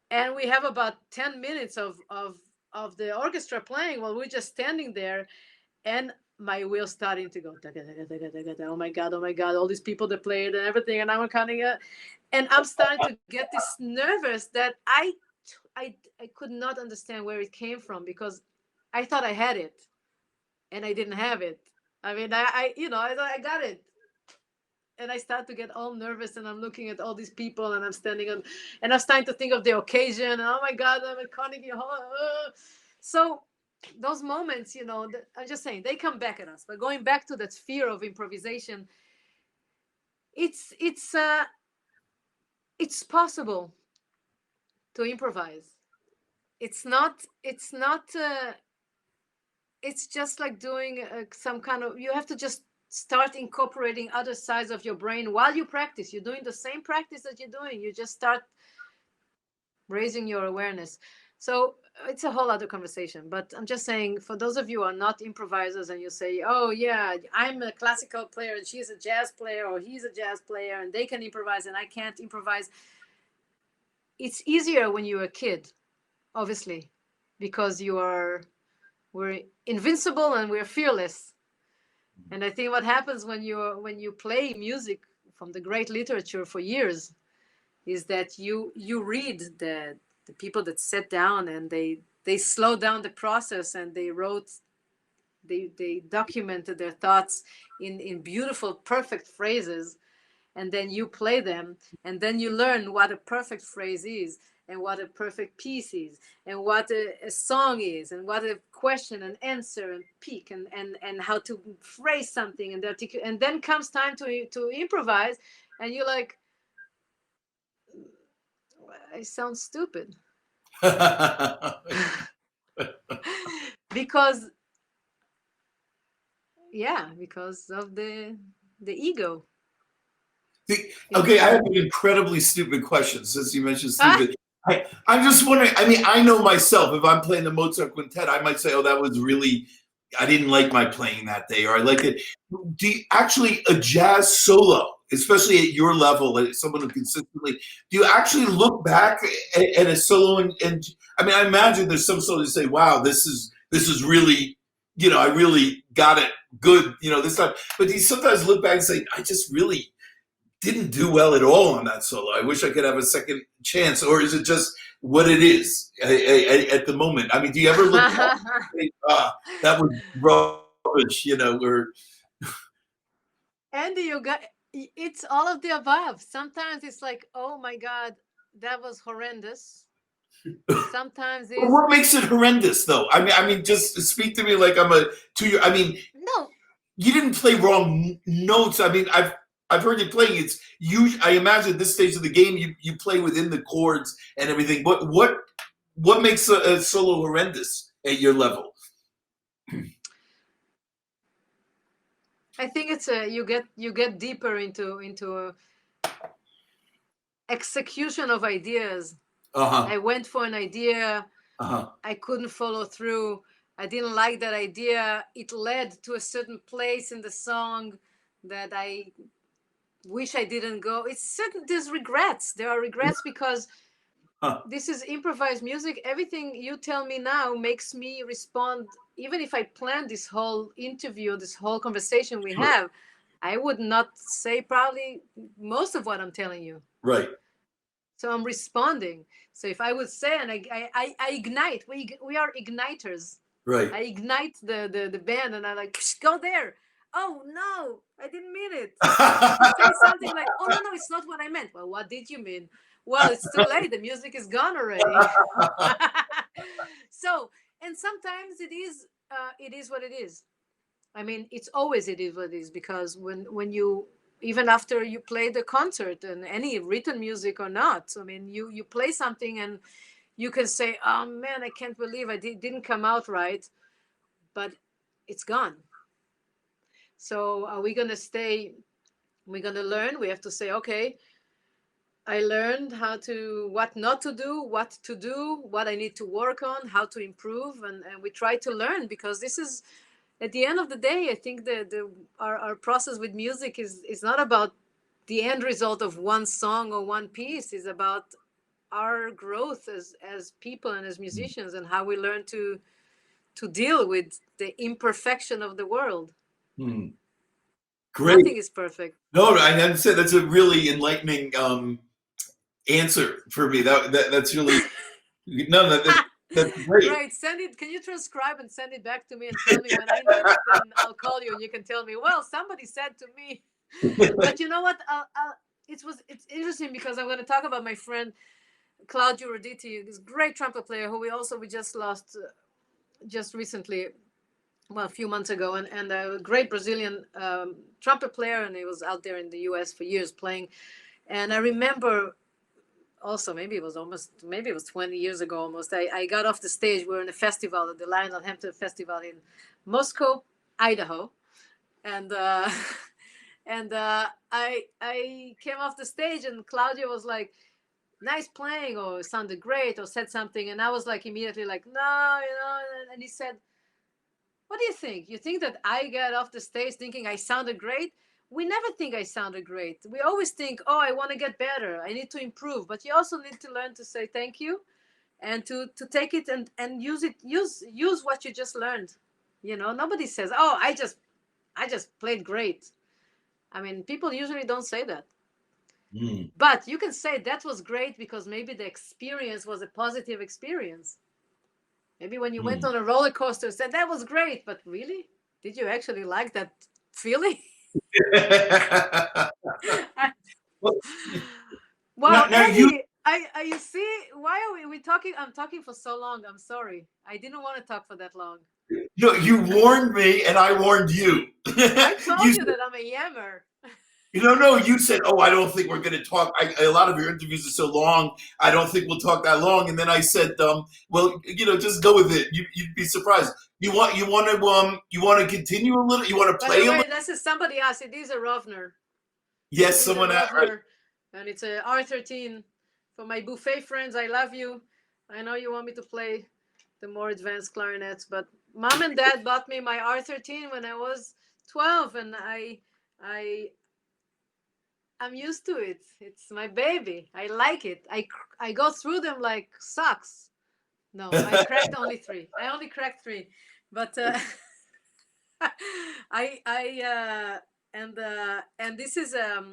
and we have about 10 minutes of the orchestra playing while we're just standing there, and my wheels starting to go, oh my God, all these people that played and everything, and I'm counting it, and I'm starting to get this nervous that I could not understand where it came from, because I thought I had it, and I didn't have it. I mean, I thought I got it. And I start to get all nervous, and I'm looking at all these people, and I'm standing on, and I'm starting to think of the occasion. And, oh my God, I'm at Carnegie Hall. So those moments, you know, I'm just saying, they come back at us. But going back to that fear of improvisation, it's possible to improvise. It's just like doing some kind of, you have to just start incorporating other sides of your brain while you practice. You're doing the same practice that you're doing. You just start raising your awareness. So it's a whole other conversation. But I'm just saying, for those of you who are not improvisers and you say, oh, yeah, I'm a classical player and she's a jazz player, or he's a jazz player and they can improvise and I can't improvise. It's easier when you're a kid, obviously, because we're invincible and we're fearless. And I think what happens when you play music from the great literature for years is that you read the people that sat down and they slowed down the process and they documented their thoughts in beautiful, perfect phrases, and then you play them, and then you learn what a perfect phrase is, and what a perfect piece is, and what a song is, and what a question and answer and pick and how to phrase something and articulate. And then comes time to improvise, and you're like, I sound stupid. because because of the ego. Okay, I have an incredibly stupid question since you mentioned stupid. I'm just wondering, I mean, I know myself, if I'm playing the Mozart quintet, I might say, oh, that was really, I didn't like my playing that day, or I liked it. Do you actually, a jazz solo, especially at your level, as someone who consistently, do you actually look back at a solo and I mean, I imagine there's some solo you say, wow, this is really, you know, I really got it good, you know, this time. But do you sometimes look back and say, I just really didn't do well at all on that solo. I wish I could have a second chance. Or is it just what it is at the moment? I mean, do you ever look back and say, that was rubbish, you know, or Andy, it's all of the above. Sometimes it's like, oh my God, that was horrendous. Sometimes But what makes it horrendous though? I mean, just speak to me like I'm a 2-year. I mean, no, you didn't play wrong notes. I mean, I've heard you playing. It's you. I imagine at this stage of the game, you play within the chords and everything. But what makes a solo horrendous at your level? I think it's you get deeper into a execution of ideas. I went for an idea. I couldn't follow through. I didn't like that idea. It led to a certain place in the song that I wish I didn't go. There's regrets. There are regrets because this is improvised music. Everything you tell me now makes me respond. Even if I planned this whole interview, this whole conversation we have, I would not say probably most of what I'm telling you. Right. So I'm responding. So if I would say, and I ignite, we are igniters. Right. I ignite the band, and I like, go there. Oh no, I didn't mean it. Say something like, oh no, it's not what I meant. Well, what did you mean? Well, it's too late. The music is gone already. So, and sometimes it is what it is. I mean, it's always it is what it is, because when you, even after you play the concert and any written music or not, I mean, you play something and you can say, oh man, I can't believe didn't come out right, but it's gone. So are we going to stay? We're going to learn. We have to say, okay, I learned what not to do, what to do, what I need to work on, how to improve. And we try to learn, because this is, at the end of the day, I think our process with music is not about the end result of one song or one piece. It's about our growth as people and as musicians, and how we learn to deal with the imperfection of the world. Great. Nothing is perfect. No, I have to say that's a really enlightening answer for me. That's really that's great. Great. Send it. Can you transcribe and send it back to me and tell me when I need it? Then I'll call you and you can tell me, well, somebody said to me. But you know what? It's interesting, because I'm going to talk about my friend Claudio Roditi, this great trumpet player who we just lost just recently, well, a few months ago, and a great Brazilian trumpet player, and he was out there in the US for years playing. And I remember also, maybe it was 20 years ago almost, I got off the stage. We were in a festival at the Lionel Hampton Festival in Moscow, Idaho. And I came off the stage, and Claudio was like, nice playing, or sounded great, or said something. And I was like, immediately like, no, and he said, what do you think? You think that I got off the stage thinking I sounded great? We never think I sounded great. We always think, oh, I want to get better. I need to improve. But you also need to learn to say thank you, and to take it and use it. Use what you just learned. Nobody says, oh, I just I just played great. I mean, people usually don't say that. Mm. But you can say that was great because maybe the experience was a positive experience. Maybe when you went Mm. on a roller coaster, said that was great, but really, did you actually like that feeling? Well, Wow, now you Andy, you see, why are we talking? I'm talking for so long. I'm sorry. I didn't want to talk for that long. you warned me and I warned you. I told You you that I'm a yammer. no, you said, "Oh, I don't think we're going to talk." A lot of your interviews are so long. I don't think we'll talk that long. And then I said, "Well, just go with it. You'd be surprised. You want to continue a little. You want to By play the a little." way, this is somebody else. It is a Rovner. Yes, It is a someone asked. Right. Rovner, and it's a R13. For my buffet friends, I love you. I know you want me to play the more advanced clarinets, but mom and dad bought me my R13 when I was 12, and I I'm used to it. It's my baby. I like it. I go through them like socks. No, I cracked only three. I only cracked three, but and this is a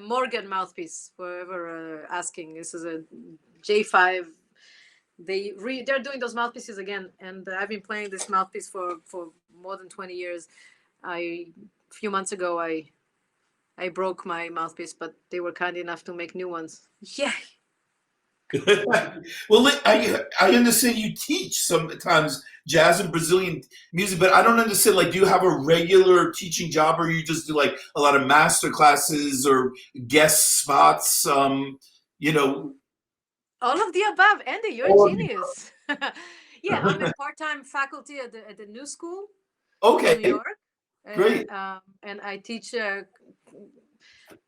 Morgan mouthpiece. For ever asking, this is a J5. They're doing those mouthpieces again, and I've been playing this mouthpiece for more than 20 years. A few months ago I broke my mouthpiece, but they were kind enough to make new ones. Yeah. Well, I understand you teach sometimes jazz and Brazilian music, but I don't understand. Like, do you have a regular teaching job, or you just do like a lot of master classes or guest spots? You know, All of the above. Andy, you're a or- genius. Yeah, I'm a part-time faculty at the New School in New okay, York, great. and I teach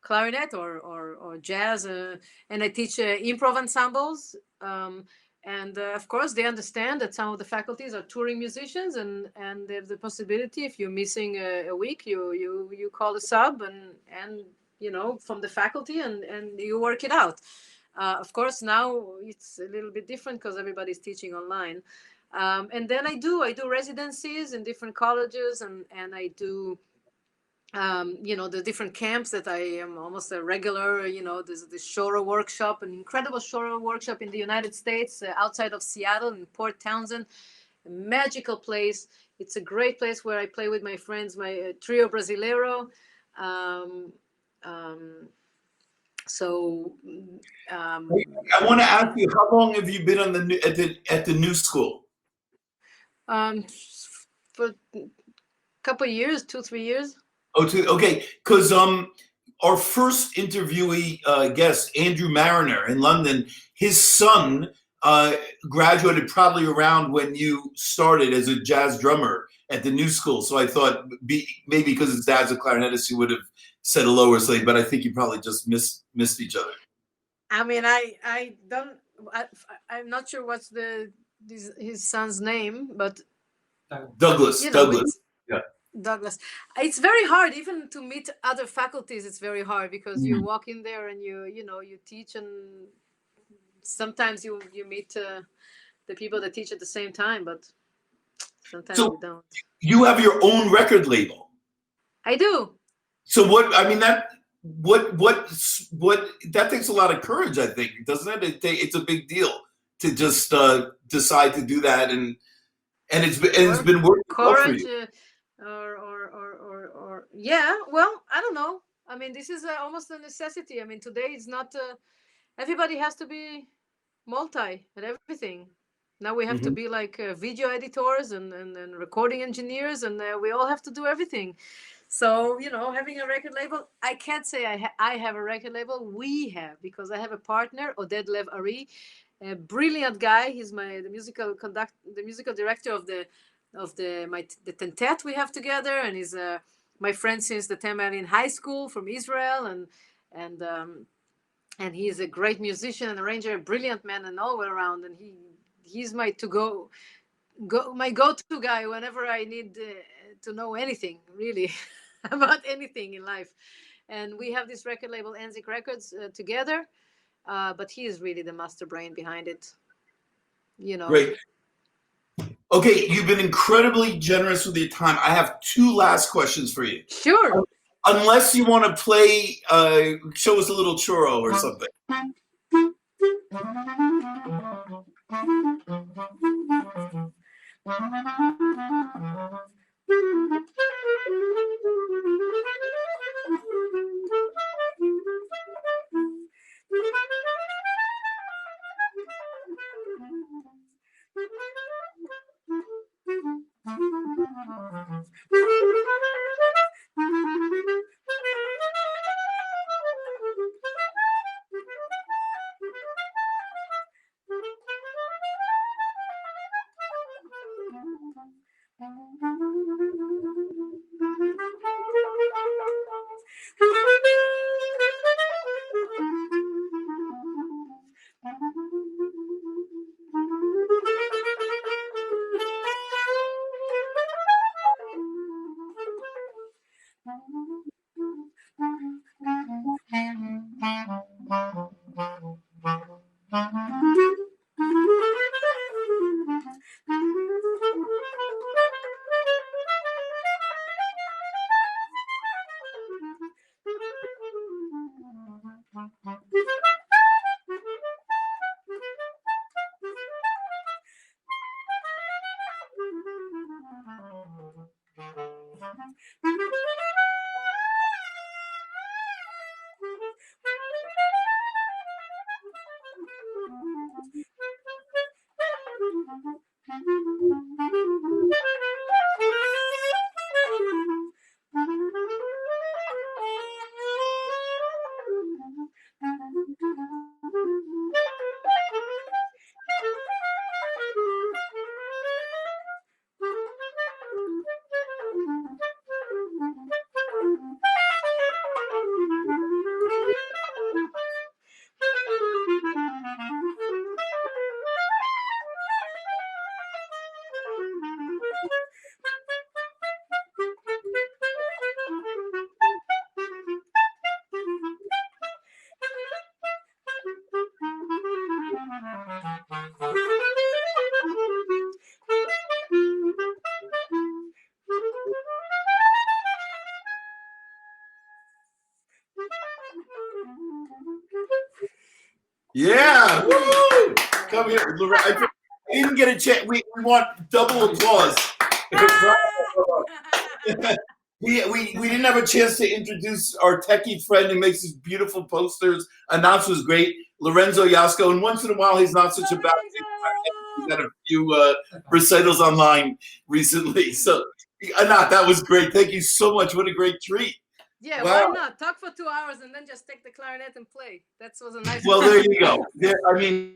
clarinet or jazz, and I teach improv ensembles. And of course, they understand that some of the faculties are touring musicians, and there's the possibility if you're missing a week, you call a sub and from the faculty and you work it out. Of course, now it's a little bit different because everybody's teaching online. And then I do residencies in different colleges, and I do the different camps that I am almost a regular. There's the Shora workshop, an incredible Shora workshop in the United States, outside of Seattle in Port Townsend, a magical place. It's a great place where I play with my friends, my trio brasileiro. Um, um, so I want to ask you, how long have you been on at the new school? um, for a couple of years, 2-3 years. Oh, okay, because our first interviewee guest, Andrew Mariner in London, his son graduated probably around when you started as a jazz drummer at the new school. So I thought maybe because his dad's a clarinetist, he would have said hello or something. But I think you probably just missed each other. I mean, I don't. I'm not sure what's his son's name, but Douglas. it's Yeah. Douglas. It's very hard even to meet other faculties. It's very hard because you Mm. walk in there and you teach, and sometimes you meet the people that teach at the same time, but sometimes you So don't. you have your own record label. I do. So what? I mean that. What that takes a lot of courage, I think, doesn't it? It's a big deal to just decide to do that, and it's been working well for Courage, you. or yeah. Well, I don't know. I mean, this is almost a necessity. I mean, today it's not. Everybody has to be multi at everything. Now we have to Mm-hmm. be like video editors and recording engineers, and we all have to do everything. So having a record label, I can't say I have a record label. We have, because I have a partner, Oded Lev Ari, a brilliant guy. He's the musical director of the tentet we have together, and he's my friend since the time I'm in high school from Israel, and and he's a great musician and arranger, a brilliant man, and all around. And he's my my go-to guy whenever I need to know anything really about anything in life. And we have this record label, Enzik Records, together. But he is really the master brain behind it. Great. Okay, you've been incredibly generous with your time. I have two last questions for you. Sure. Unless you want to play, show us a little churro or something. Yeah, woo! Come here, Lorraine. I didn't get a chance. We want double applause. We didn't have a chance to introduce our techie friend who makes these beautiful posters. Anat was great, Lorenzo Yasko, and once in a while he's not such a bad thing. He's had a few recitals online recently. So Anat, that was great. Thank you so much. What a great treat. Yeah, wow. Why not? Talk for 2 hours and then just take the clarinet and play. That was a nice. Well, there you go. I mean,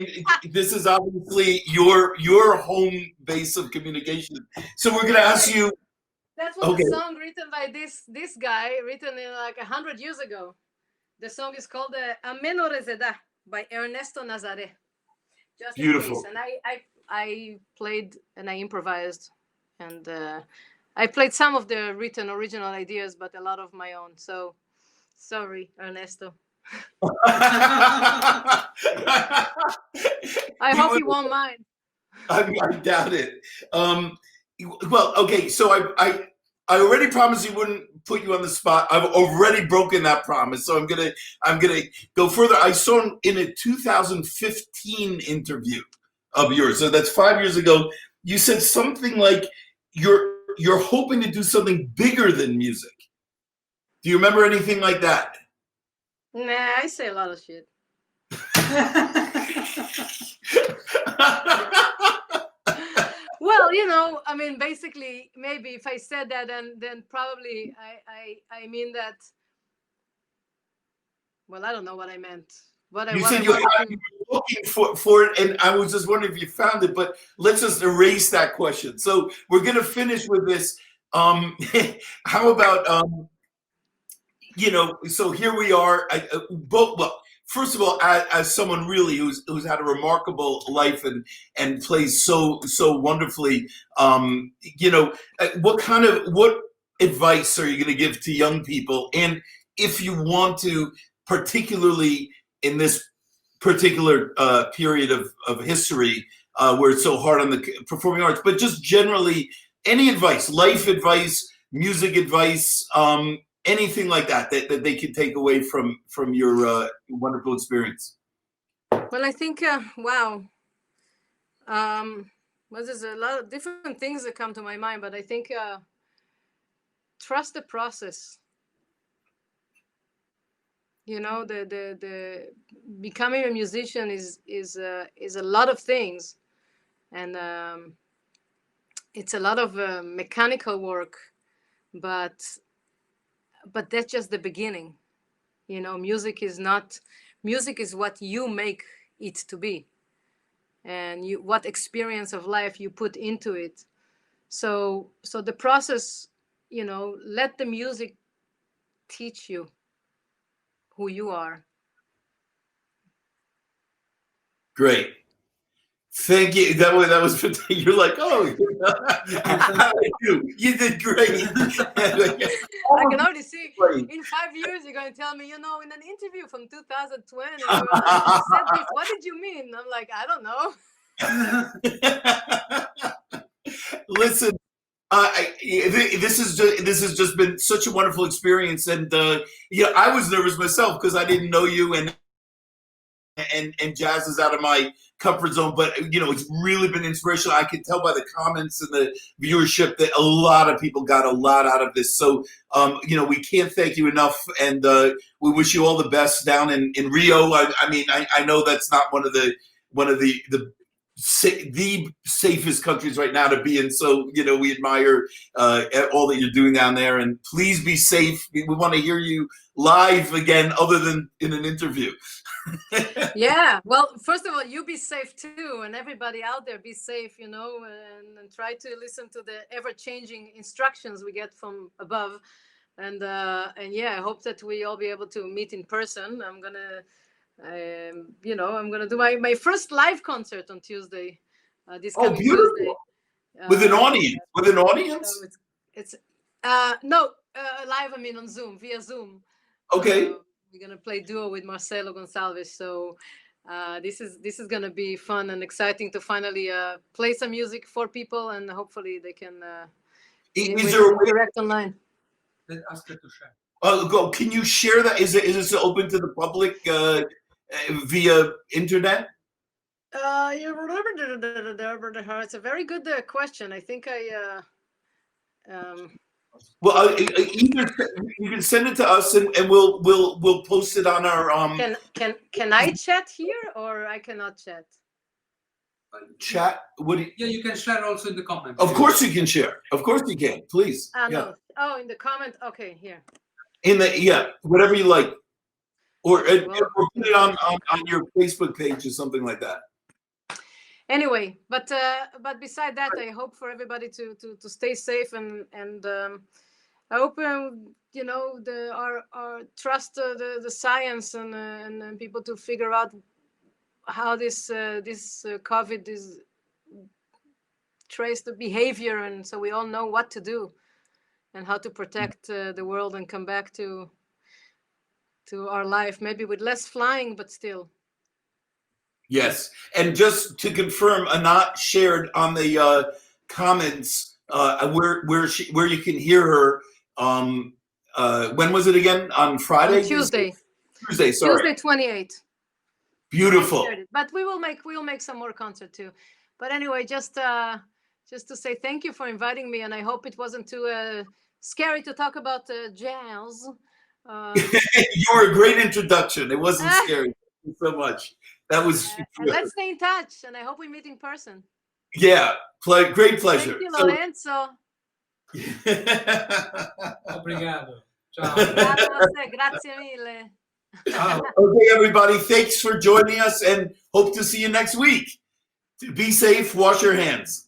this is obviously your home base of communication. So we're going to ask you. That was a song written by this guy, written in like 100 years ago. The song is called Ameno Rezeda by Ernesto Nazare. Just beautiful. And I played and I improvised, and I played some of the written original ideas, but a lot of my own. So sorry, Ernesto. I hope you won't mind. I doubt it. Well, okay, so I already promised you wouldn't put you on the spot. I've already broken that promise, so I'm gonna go further. I saw in a 2015 interview of yours, so that's 5 years ago. You said something like you're hoping to do something bigger than music. Do you remember anything like that? Nah, I say a lot of shit. Well, you know, I mean, basically, maybe if I said that, then probably I mean that. Well, I don't know what I meant. You said you were looking for it, and I was just wondering if you found it. But let's just erase that question. So we're going to finish with this. How about you know? So here we are. Well, first of all, as someone really who's had a remarkable life and plays so wonderfully, you know, what advice are you going to give to young people? And if you want to, particularly in this particular period of history, where it's so hard on the performing arts, but just generally, any advice, life advice, music advice, anything like that they can take away from your wonderful experience. Well, I think, wow. Well, there's a lot of different things that come to my mind, but I think trust the process. You know, the becoming a musician is a lot of things, and it's a lot of mechanical work, but that's just the beginning. You know, music is what you make it to be, and what experience of life you put into it. So the process, you know, let the music teach you who you are. Great. Thank you. That was you're like, oh, you did great. I can already see in 5 years you're going to tell me, you know, in an interview from 2020, you said this. What did you mean? I'm like, I don't know. Listen, this has just been such a wonderful experience, and I was nervous myself because I didn't know you, and jazz is out of my comfort zone, but it's really been inspirational. I can tell by the comments and the viewership that a lot of people got a lot out of this. So we can't thank you enough, and we wish you all the best down in Rio. I know that's not one of the safest countries right now to be in. So, we admire all that you're doing down there, and please be safe. We want to hear you live again, other than in an interview. Yeah. Well, first of all, you be safe too, and everybody out there be safe, and try to listen to the ever-changing instructions we get from above. And yeah, I hope that we all be able to meet in person. I'm gonna do my first live concert on Tuesday. This coming Tuesday. With an audience? With an audience? So it's no live. I mean on Zoom, via Zoom. Okay. We're gonna play duo with Marcelo Gonçalves. So this is gonna be fun and exciting to finally play some music for people, and hopefully they can interact online. Let's ask her to share. Can you share that? Is this open to the public via internet? It's a very good question. I think well, either you can send it to us, and we'll post it on our Can I chat here, or I cannot chat? Chat? Yeah, you can share also in the comments. Of course you can share. Of course you can. Please. No. Oh, in the comment. Okay, here. Whatever you like, or put it on your Facebook page or something like that. Anyway, but beside that, I hope for everybody to stay safe, and I hope our trust the science and people to figure out how this COVID is trace the behavior, and so we all know what to do and how to protect the world and come back to our life, maybe with less flying, but still. Yes, and just to confirm, Anat shared on the comments where you can hear her. When was it again? On Friday? On Tuesday. Tuesday, sorry. Tuesday 28. Beautiful. But we'll make some more concert too. But anyway, just to say thank you for inviting me, and I hope it wasn't too scary to talk about jazz. You were a great introduction. It wasn't scary. Thank you so much. That was. And let's stay in touch, and I hope we meet in person. Yeah, great pleasure. Thank you, Lorenzo. Obrigado. Ciao. Grazie mille. Okay, everybody, thanks for joining us, and hope to see you next week. Be safe. Wash your hands.